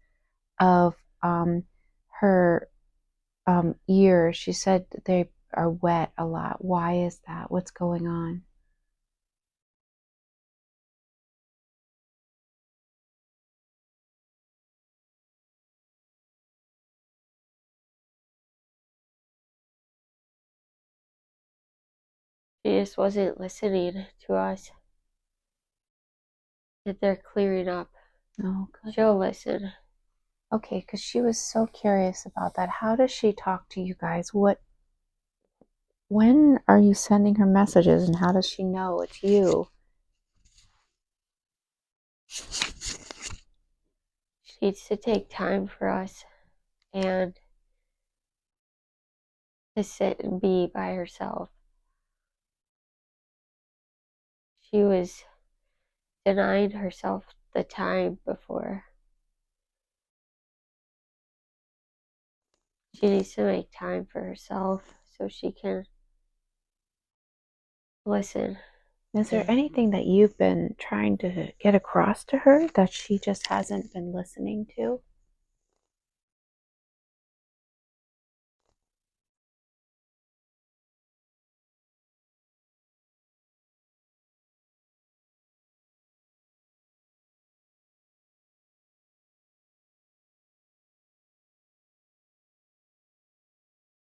of her ears? She said that they are wet a lot. Why is that? What's going on? She just wasn't listening to us. That they're clearing up. Oh, good. She'll listen. Okay, because she was so curious about that. How does she talk to you guys? When are you sending her messages and how does she know it's you? needs to take time for us and to sit and be by herself. She was denying herself the time before. She needs to make time for herself so she can listen. Is there anything that you've been trying to get across to her that she just hasn't been listening to?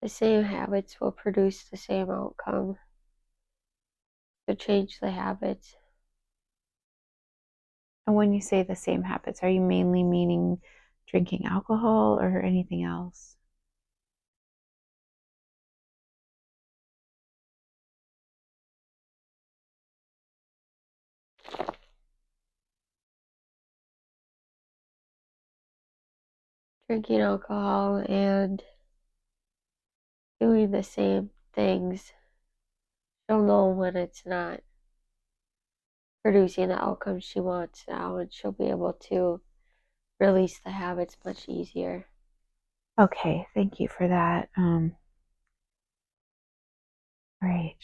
The same habits will produce the same outcome. So change the habits. And when you say the same habits, are you mainly meaning drinking alcohol or anything else? Drinking alcohol and doing the same things. She'll know when it's not producing the outcome she wants now, and she'll be able to release the habits much easier. Okay, thank you for that. Right.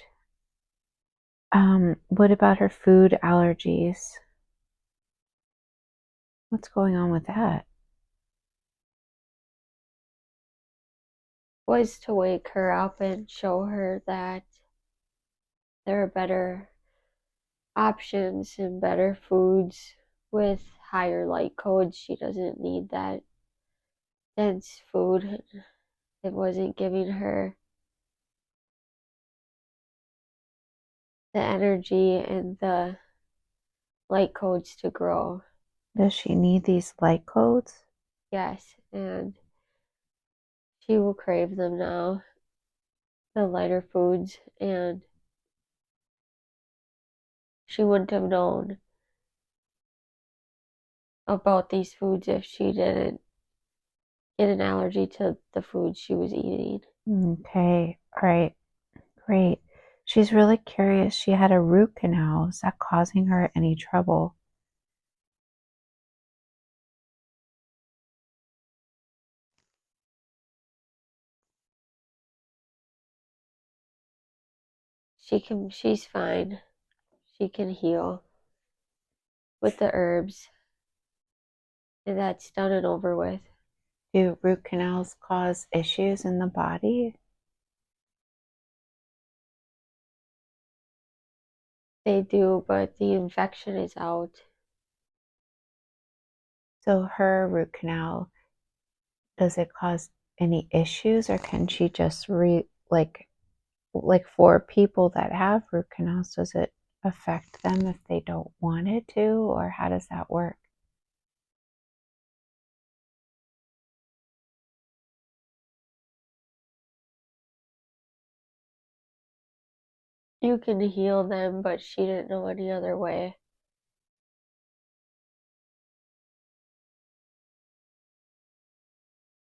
What about her food allergies? What's going on with that? Was to wake her up and show her that there are better options and better foods with higher light codes. She doesn't need that dense food. It wasn't giving her the energy and the light codes to grow. Does she need these light codes? Yes, and she will crave them now, the lighter foods, and she wouldn't have known about these foods if she didn't get an allergy to the food she was eating. Okay, all right, great. She's really curious. She had a root canal. Is that causing her any trouble? She's fine. She can heal with the herbs, and that's done and over with. Do root canals cause issues in the body? They do, but the infection is out. So her root canal, does it cause any issues, or can she just like for people that have root canals, does it affect them if they don't want it to, or how does that work? You can heal them, but she didn't know any other way.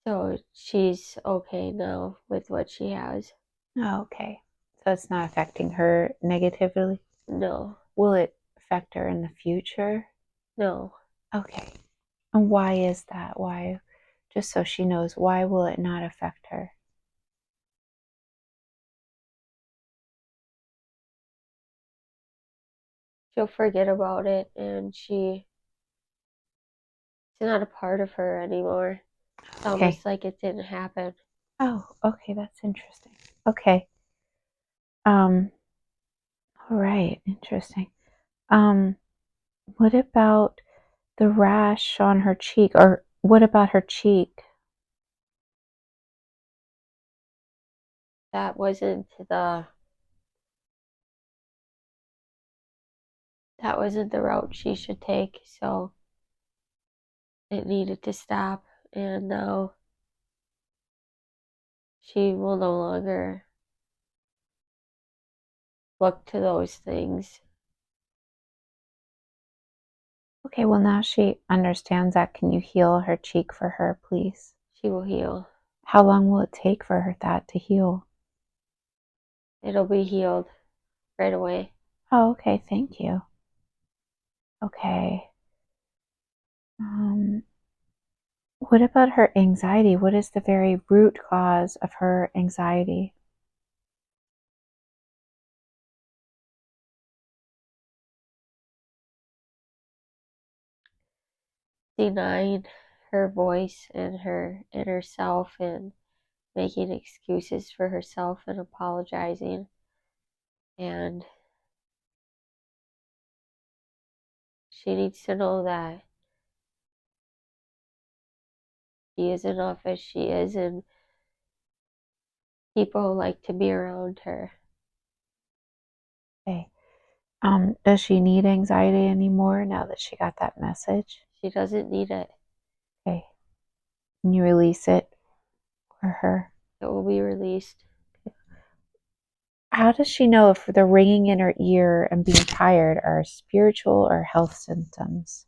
So she's okay now with what she has. Oh, okay. So it's not affecting her negatively? No, Will it affect her in the future? no. Okay. And why is that? Why? Just so she knows, why will it not affect her? She'll forget about it, and it's not a part of her anymore. It's Okay. almost like it didn't happen. Oh, okay, that's interesting. Okay. All right, interesting. Um, what about the rash on her cheek, or what about her cheek? That wasn't the route she should take, so it needed to stop, and now she will no longer look to those things. Okay, well, now she understands that. Can you heal her cheek for her, please? She will heal. How long will it take for that to heal? It'll be healed right away. Oh, okay, thank you. Okay. What about her anxiety? What is the very root cause of her anxiety? Denying her voice and her inner self and making excuses for herself and apologizing. And she needs to know that she is enough as she is, and people like to be around her. Okay. Does she need anxiety anymore now that she got that message? She doesn't need it. Okay. Can you release it for her? It will be released. How does she know if the ringing in her ear and being tired are spiritual or health symptoms?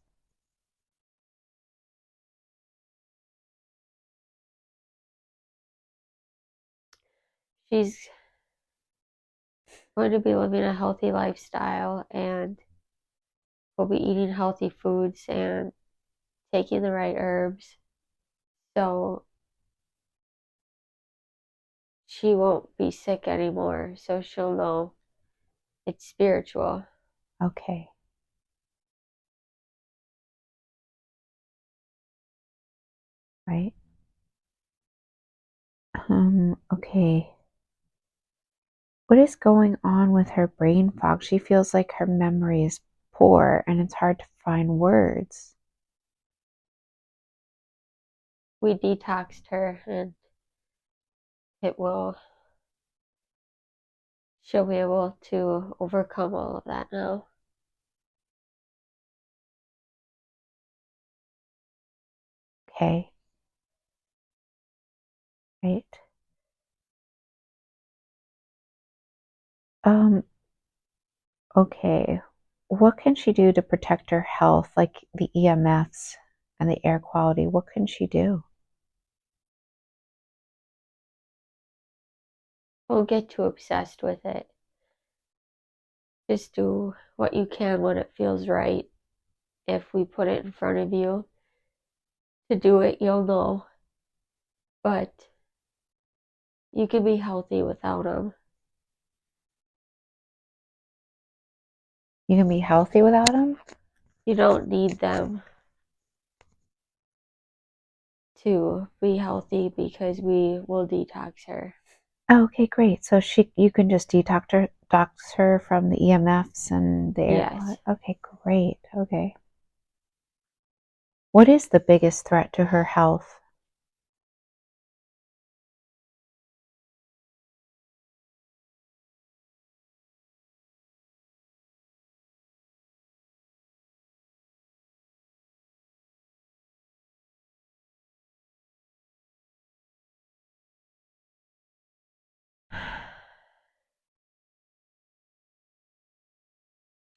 She's going to be living a healthy lifestyle and will be eating healthy foods and taking the right herbs. So she won't be sick anymore. So she'll know it's spiritual. Okay. Right. Okay. What is going on with her brain fog? She feels like her memory is poor and it's hard to find words. We detoxed her and she'll be able to overcome all of that now. Okay. Right. Um, okay. What can she do to protect her health, like the EMFs and the air quality? What can she do? Don't get too obsessed with it. Just do what you can when it feels right. If we put it in front of you to do it, you'll know. But you can be healthy without them. You can be healthy without them? You don't need them to be healthy because we will detox her. Oh, okay, great. So you can just detox her from the EMFs and the air Yes. quality. Okay, great. Okay. What is the biggest threat to her health?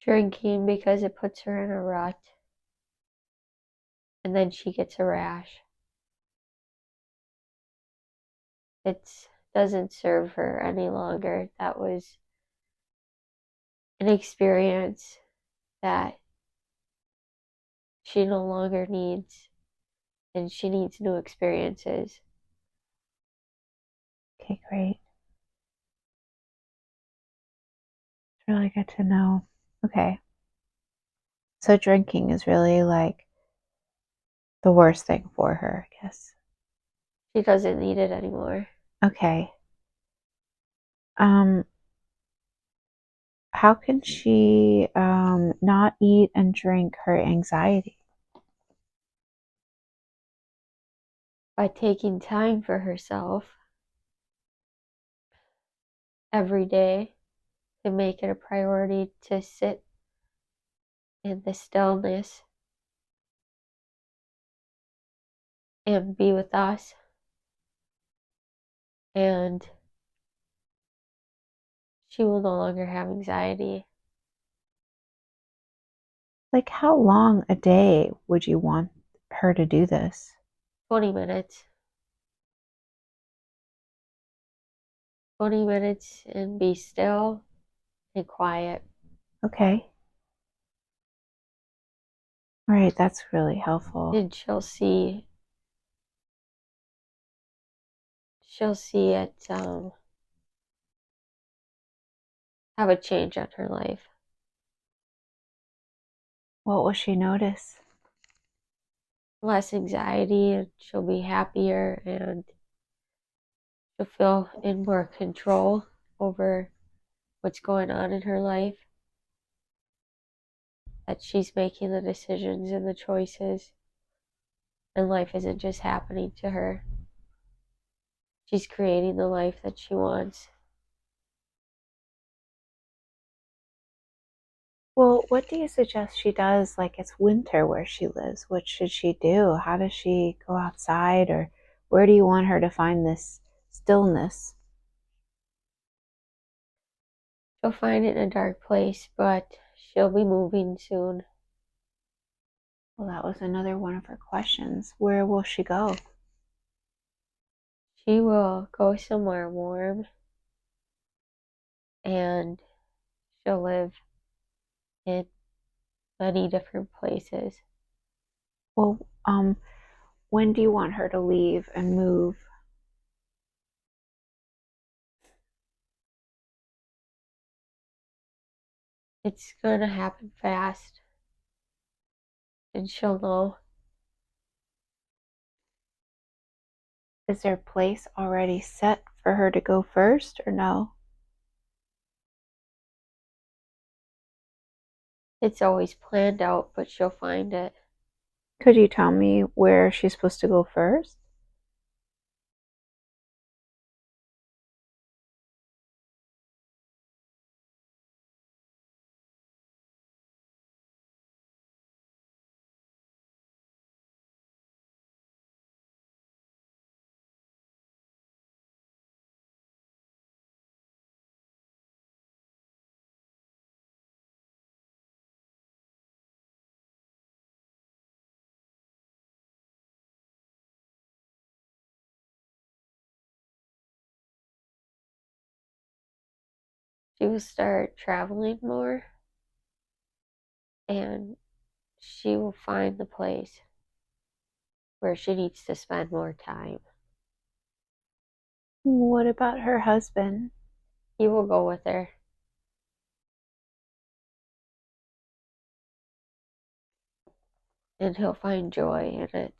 Drinking because it puts her in a rut. And then she gets a rash. It doesn't serve her any longer. That was an experience that she no longer needs, and she needs new experiences. Okay, great. It's really good to know. Okay. So drinking is really like the worst thing for her, I guess. She doesn't need it anymore. Okay. Um, how can she not eat and drink her anxiety? By taking time for herself every day, to make it a priority to sit in the stillness and be with us, and she will no longer have anxiety. Like, how long a day would you want her to do this? 20 minutes. 20 minutes and be still and quiet. Okay. All right, that's really helpful. And she'll see it have a change on her life. What will she notice? Less anxiety, and she'll be happier, and she'll feel in more control over what's going on in her life. That she's making the decisions and the choices, and life isn't just happening to her. She's creating the life that she wants. Well, what do you suggest she does? Like, it's winter where she lives. What should she do? How does she go outside? Or where do you want her to find this stillness? She'll find it in a dark place, but she'll be moving soon. Well, that was another one of her questions. Where will she go? She will go somewhere warm, and she'll live in many different places. Well, when do you want her to leave and move? It's gonna happen fast, and she'll know. Is there a place already set for her to go first or no? It's always planned out, but she'll find it. Could you tell me where she's supposed to go first? She will start traveling more, and she will find the place where she needs to spend more time. What about her husband? He will go with her. And he'll find joy in it.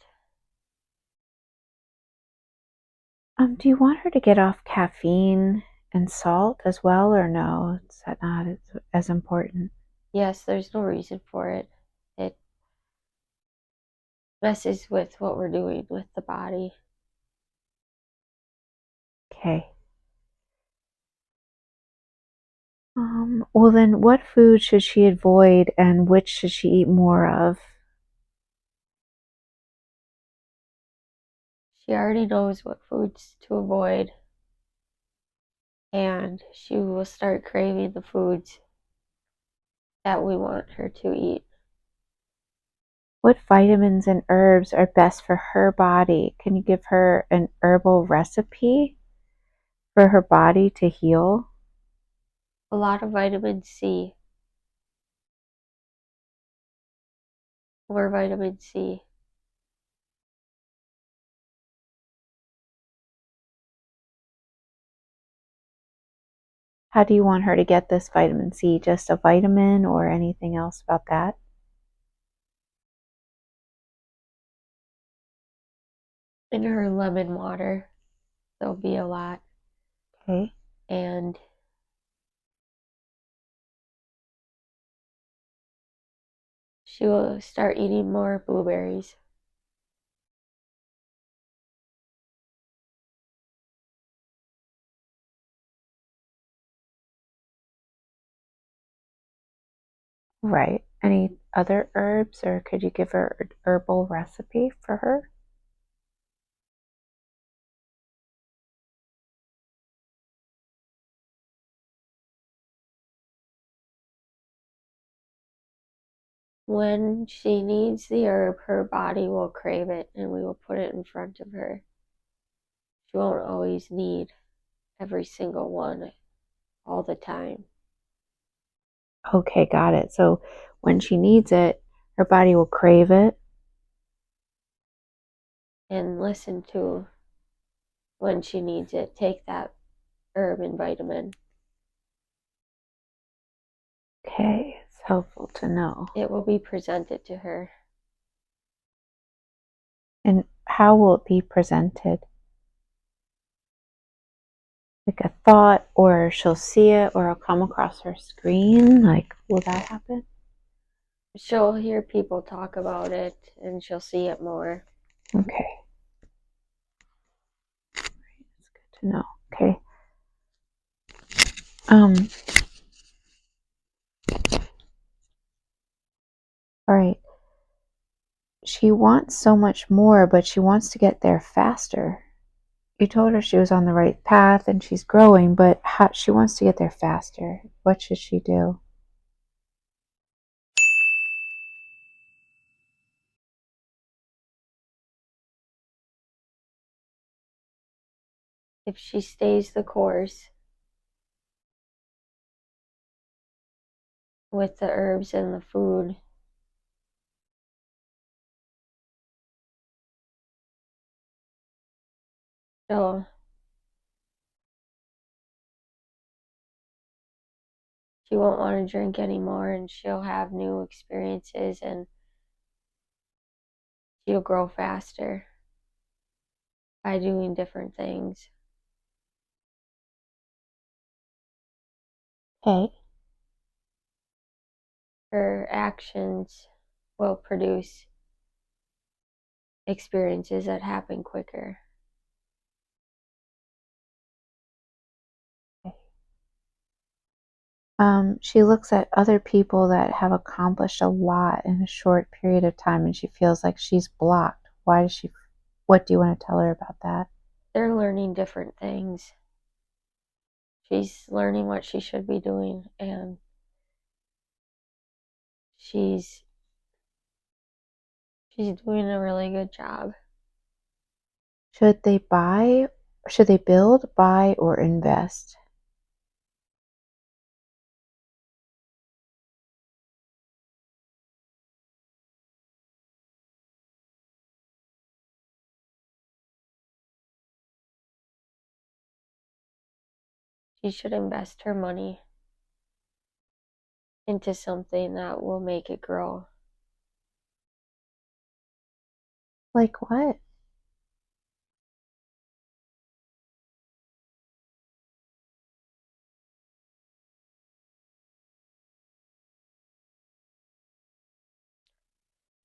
Do you want her to get off caffeine and salt as well, or no? Is that not as important? Yes, there's no reason for it. It messes with what we're doing with the body. Okay. Well then, what food should she avoid and which should she eat more of? She already knows what foods to avoid, and she will start craving the foods that we want her to eat. What vitamins and herbs are best for her body? Can you give her an herbal recipe for her body to heal? A lot of vitamin C. More vitamin C. How do you want her to get this vitamin C? Just a vitamin or anything else about that? In her lemon water, there'll be a lot. Okay. And she will start eating more blueberries. Right. Any other herbs, or could you give her an herbal recipe for her? When she needs the herb, her body will crave it, and we will put it in front of her. She won't always need every single one all the time. Okay, got it. So when she needs it, her body will crave it. And listen to when she needs it. Take that herb and vitamin. Okay, it's helpful to know. It will be presented to her. And how will it be presented? Like a thought, or she'll see it, or it'll come across her screen? Like, will that happen? She'll hear people talk about it, and she'll see it more. Okay. That's good to know. Okay. All right. She wants so much more, but she wants to get there faster. You told her she was on the right path and she's growing, but she wants to get there faster. What should she do? If she stays the course with the herbs and the food, she won't want to drink anymore, and she'll have new experiences, and she'll grow faster by doing different things. Okay. Her actions will produce experiences that happen quicker. She looks at other people that have accomplished a lot in a short period of time and she feels like she's blocked. What do you want to tell her about that? They're learning different things. She's learning what she should be doing, and she's doing a really good job. Should they build, buy, or invest? She should invest her money into something that will make it grow. Like what?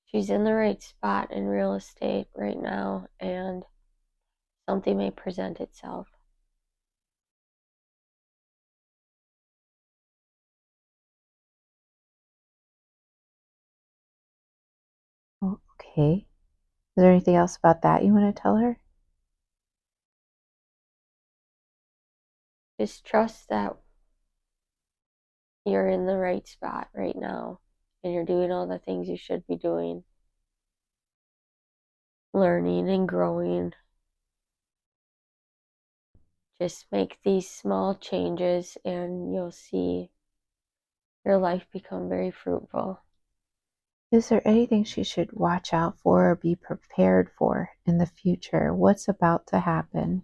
She's in the right spot in real estate right now, and something may present itself. Oh, okay. Is there anything else about that you want to tell her? Just trust that you're in the right spot right now, and you're doing all the things you should be doing, learning and growing. Just make these small changes, and you'll see your life become very fruitful. Is there anything she should watch out for or be prepared for in the future? What's about to happen?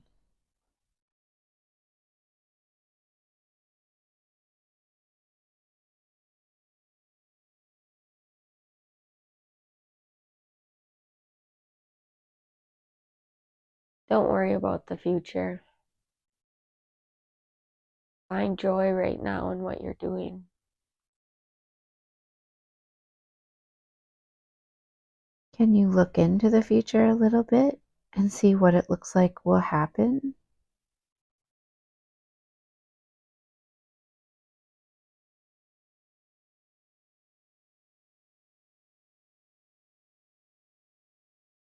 Don't worry about the future. Find joy right now in what you're doing. Can you look into the future a little bit and see what it looks like will happen?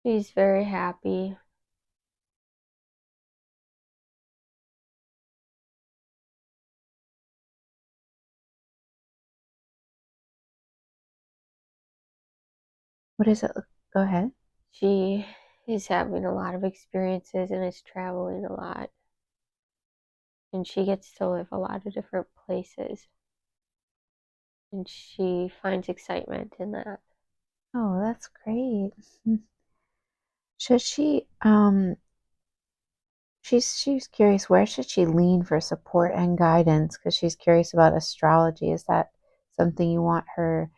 She's very happy. What is it? Go ahead. She is having a lot of experiences and is traveling a lot. And she gets to live a lot of different places. And she finds excitement in that. Oh, that's great. Should she she's curious, where should she lean for support and guidance, because she's curious about astrology. Is that something you want her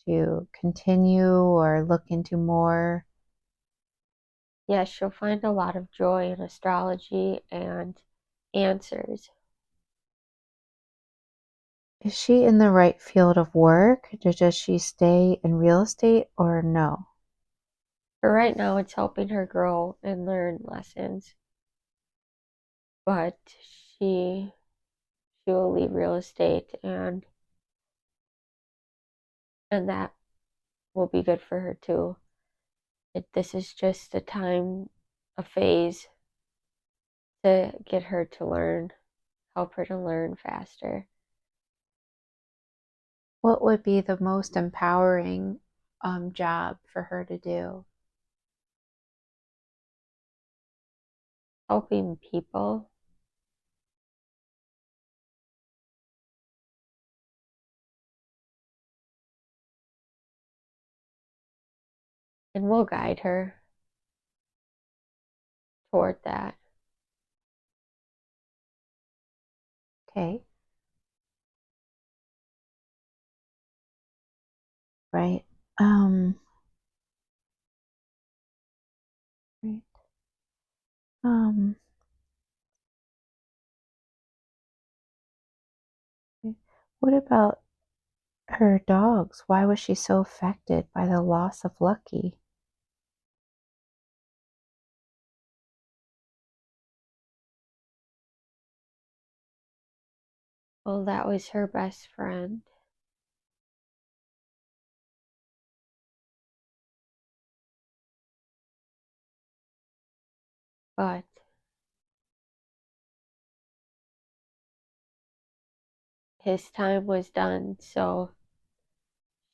to continue or look into more? Yes, she'll find a lot of joy in astrology and answers. Is she in the right field of work? Does she stay in real estate or no? For right now, it's helping her grow and learn lessons. But she will leave real estate and that will be good for her too. This is just a time, a phase to get her to learn, help her to learn faster. What would be the most empowering job for her to do? Helping people. And we'll guide her toward that. Okay. Right. Um, right. Um, what about her dogs? Why was she so affected by the loss of Lucky? Well, that was her best friend. But his time was done, so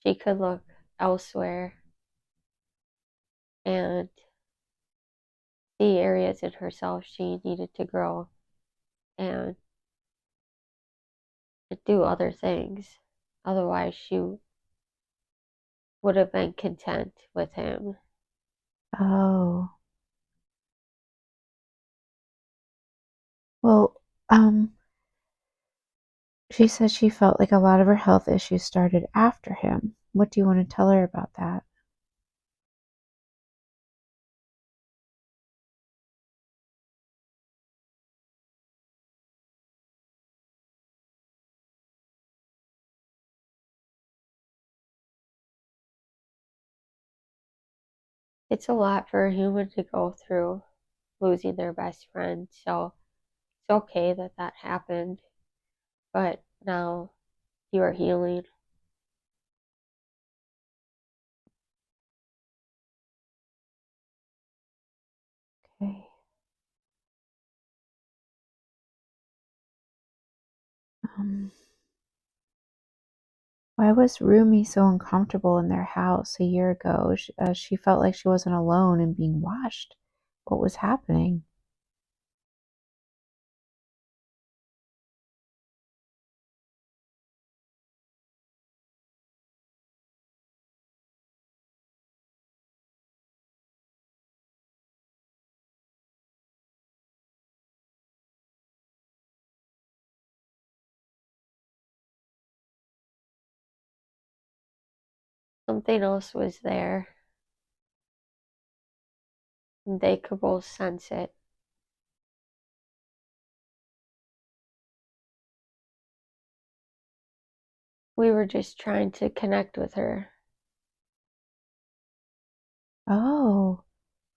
she could look elsewhere and see areas in herself she needed to grow and to do other things. Otherwise, she would have been content with him. Oh, well, um, she said she felt like a lot of her health issues started after him. What do you want to tell her about that? It's a lot for a human to go through, losing their best friend. So it's okay that that happened, but now you are healing. Okay. Um, why was Rumi so uncomfortable in their house a year ago? She felt like she wasn't alone and being watched. What was happening? Something else was there, and they could both sense it. We were just trying to connect with her. Oh,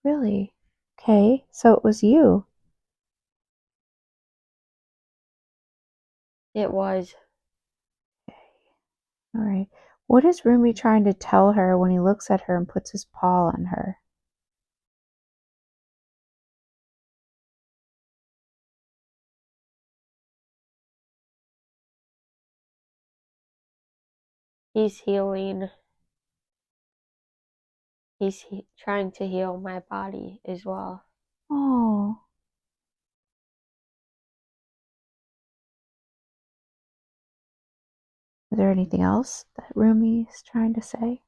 really? Okay, so it was you. It was, All right. What is Rumi trying to tell her when he looks at her and puts his paw on her? he's healing He's trying to heal my body as well. Oh. Is there anything else that Rumi is trying to say?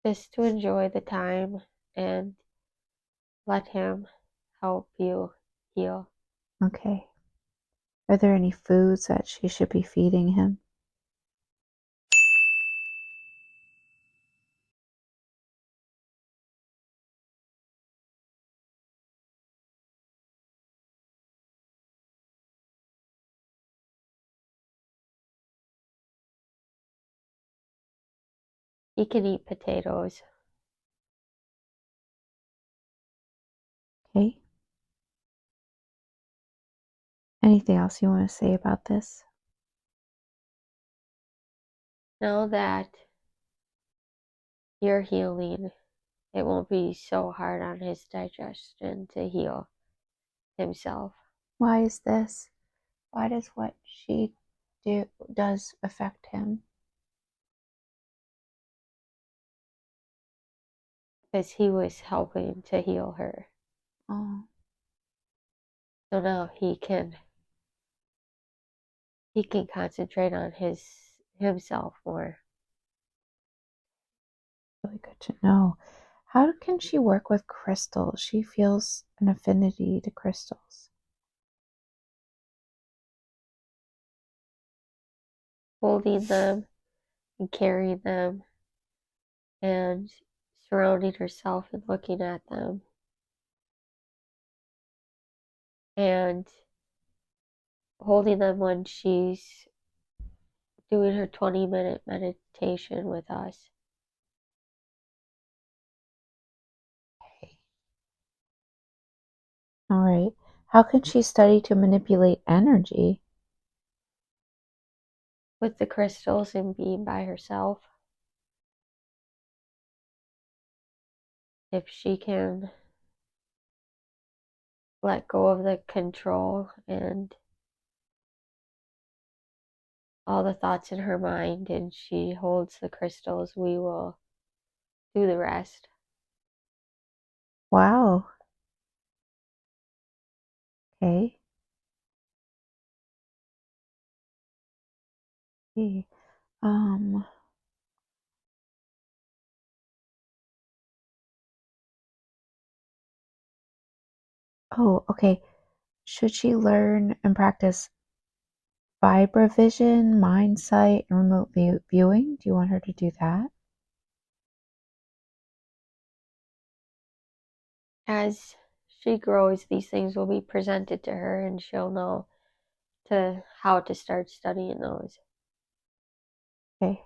Just to enjoy the time and let him help you heal. Okay. Are there any foods that she should be feeding him? He can eat potatoes. Okay. Anything else you want to say about this? Know that you're healing. It won't be so hard on his digestion to heal himself. Why is this? Why does what she does affect him? Because he was helping to heal her. Oh, So now he can concentrate on himself more. really good to know. How can she work with crystals? She feels an affinity to crystals. Holding them and carrying them and surrounding herself and looking at them. And holding them when she's doing her 20-minute meditation with us. Okay. All right. How can she study to manipulate energy? With the crystals and being by herself. If she can let go of the control and all the thoughts in her mind and she holds the crystals, we will do the rest. Wow. Okay. Okay. Um, oh, okay. Should she learn and practice vibravision, mind sight, and remote viewing? Do you want her to do that? As she grows, these things will be presented to her and she'll know how to start studying those. Okay.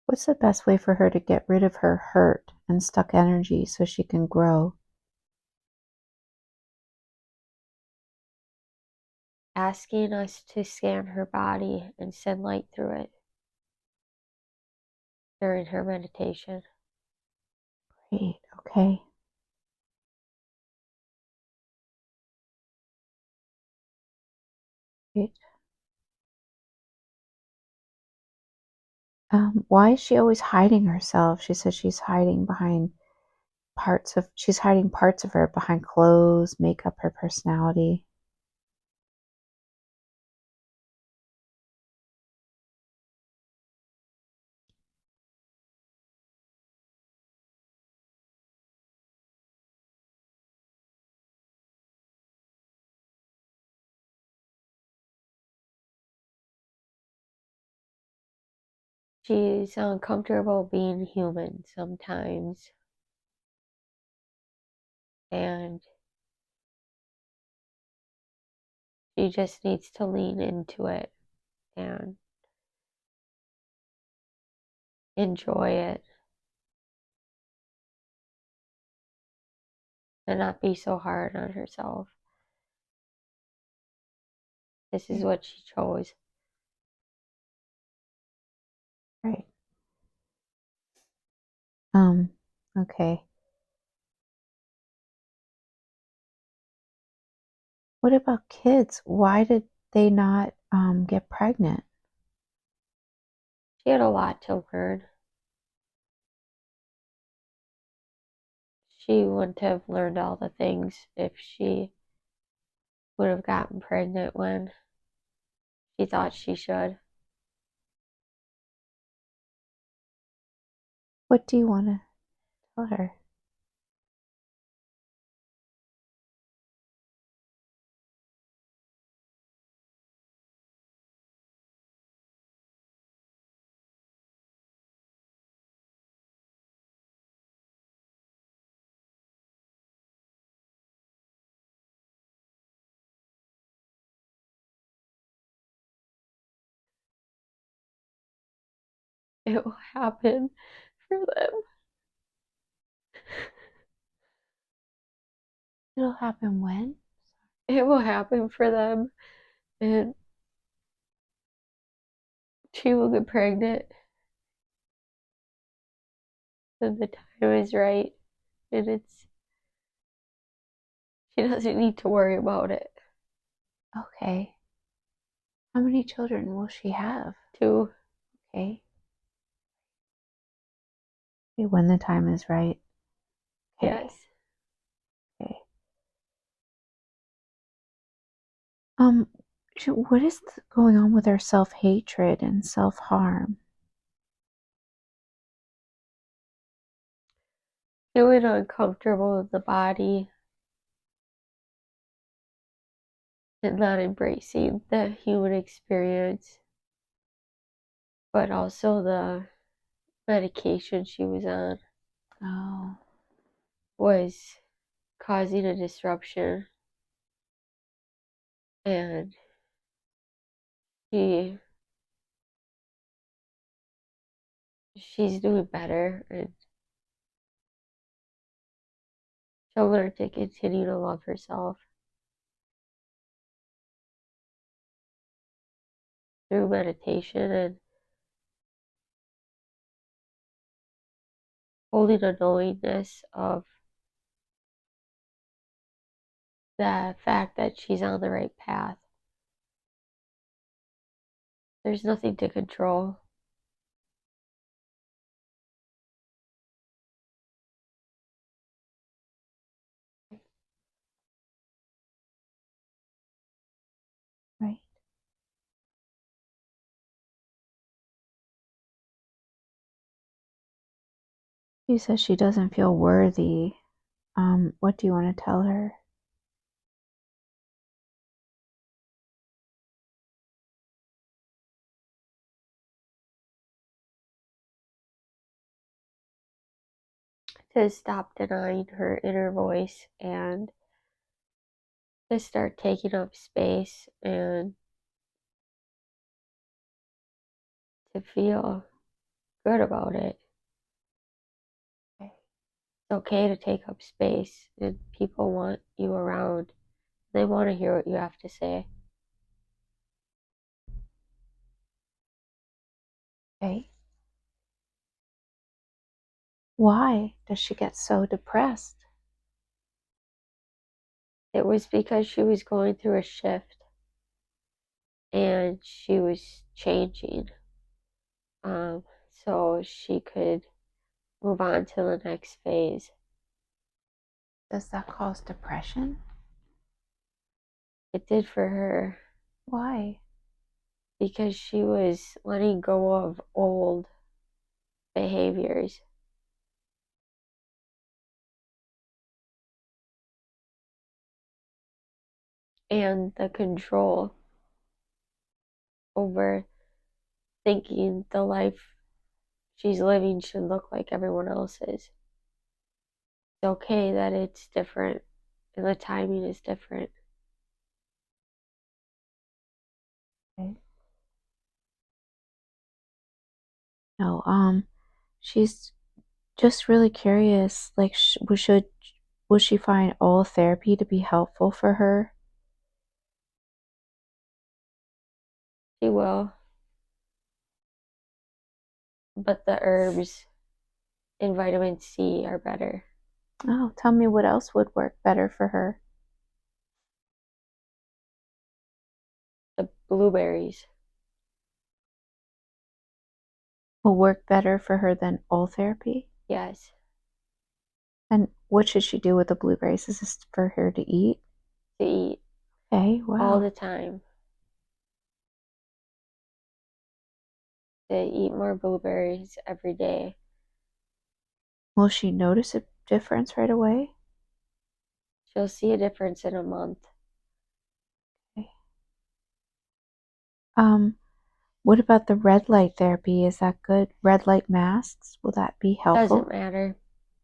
What's the best way for her to get rid of her hurt and stuck energy so she can grow? Asking us to scan her body and send light through it during her meditation. Great. Okay. Great. Why is she always hiding herself? She says she's hiding she's hiding parts of her behind clothes, makeup, her personality. She's uncomfortable being human sometimes, and she just needs to lean into it and enjoy it and not be so hard on herself. This is what she chose. Right. Okay. What about kids? Why did they not get pregnant? She had a lot to learn. She wouldn't have learned all the things if she would have gotten pregnant when she thought she should. What do you want to tell her? It will happen for them. It'll happen when? It will happen for them, and she will get pregnant when the time is right, and she doesn't need to worry about it. Okay. How many children will she have? 2. Okay. When the time is right. Okay. Yes. Okay. What is going on with her self-hatred and self-harm? Feeling uncomfortable in the body and not embracing the human experience, but also the medication she was on Oh, was causing a disruption, and she she's doing better, and she'll learn to continue to love herself through meditation and holding a knowingness of the fact that she's on the right path. There's nothing to control. right. She says she doesn't feel worthy. What do you want to tell her? To stop denying her inner voice and to start taking up space and to feel good about it. Okay. It's okay to take up space, and people want you around. They want to hear what you have to say. Okay. Why does she get so depressed? It was because she was going through a shift and she was changing, so she could move on to the next phase. Does that cause depression? It did for her Why? because she was letting go of old behaviors. And the control over thinking the life she's living should look like everyone else's. It's okay that it's different and the timing is different. Okay. No, she's just really curious. Like, would she find all therapy to be helpful for her? She will, but the herbs and vitamin C are better. Oh, tell me what else would work better for her. The blueberries. Will work better for her than all therapy? Yes. And what should she do with the blueberries? Is this for her to eat? To eat. Okay, wow. All the time. To eat more blueberries every day. Will she notice a difference right away? She'll see a difference in a month. Okay. What about the red light therapy? Is that good? Red light masks, will that be helpful? Doesn't matter.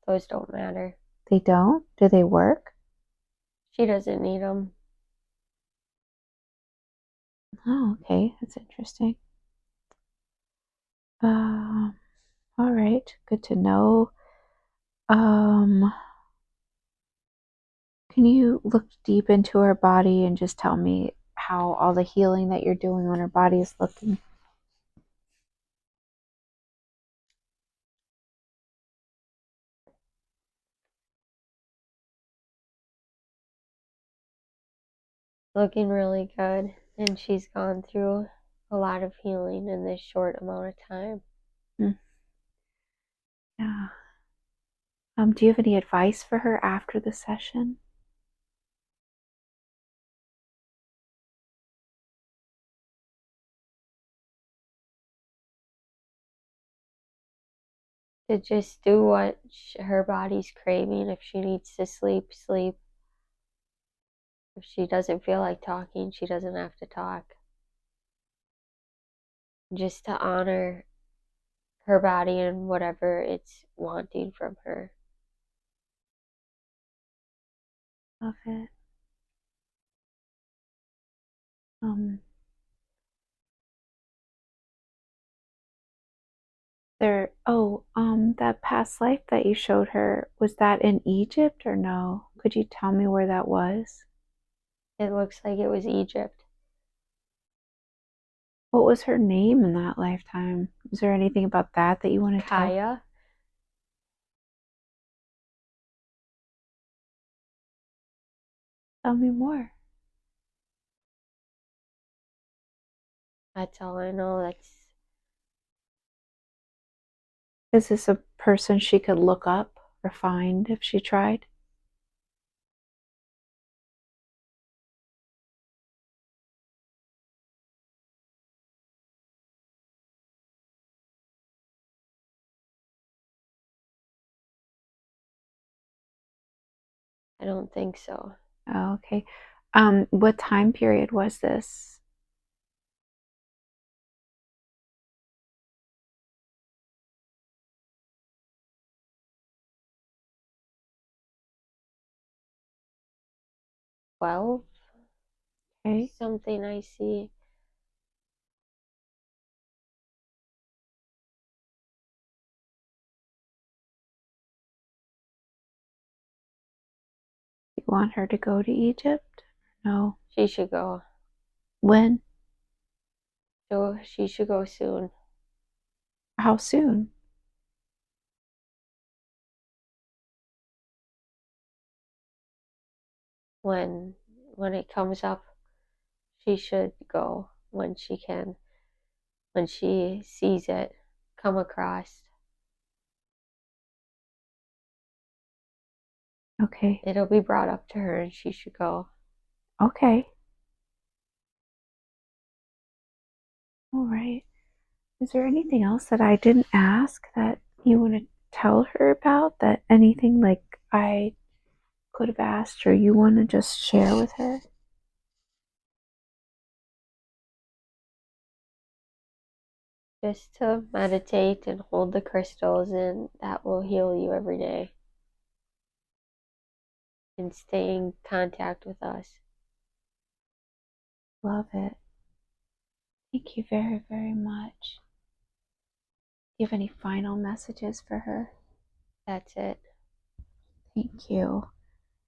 Those don't matter. They don't? Do they work? She doesn't need them. Oh, okay, that's interesting. All right, good to know. Can you look deep into her body and just tell me how all the healing that you're doing on her body is looking? Looking really good. And she's gone through a lot of healing in this short amount of time. Yeah. Do you have any advice for her after the session? To just do what her body's craving. If she needs to sleep, sleep. If she doesn't feel like talking, she doesn't have to talk. Just to honor her body and whatever it's wanting from her. Love it. That past life that you showed her, was that in Egypt or no? Could you tell me where that was? It looks like it was Egypt. What was her name in that lifetime? Is there anything about that you want to tell? Kaya. Tell me more. That's all I know. Is this a person she could look up or find if she tried? I don't think so. Oh, okay. What time period was this? Well, Okay. something I see. You want her to go to Egypt? No. She should go. When? So she should go soon. How soon? When it comes up, she should go when she can. When she sees it come across. Okay. It'll be brought up to her and she should go. Okay. All right. Is there anything else that I didn't ask that you want to tell her about? That anything like I could have asked or you want to just share with her? Just to meditate and hold the crystals, and that will heal you every day. And stay in contact with us. Love it. Thank you very, very much. Do you have any final messages for her? That's it. Thank you.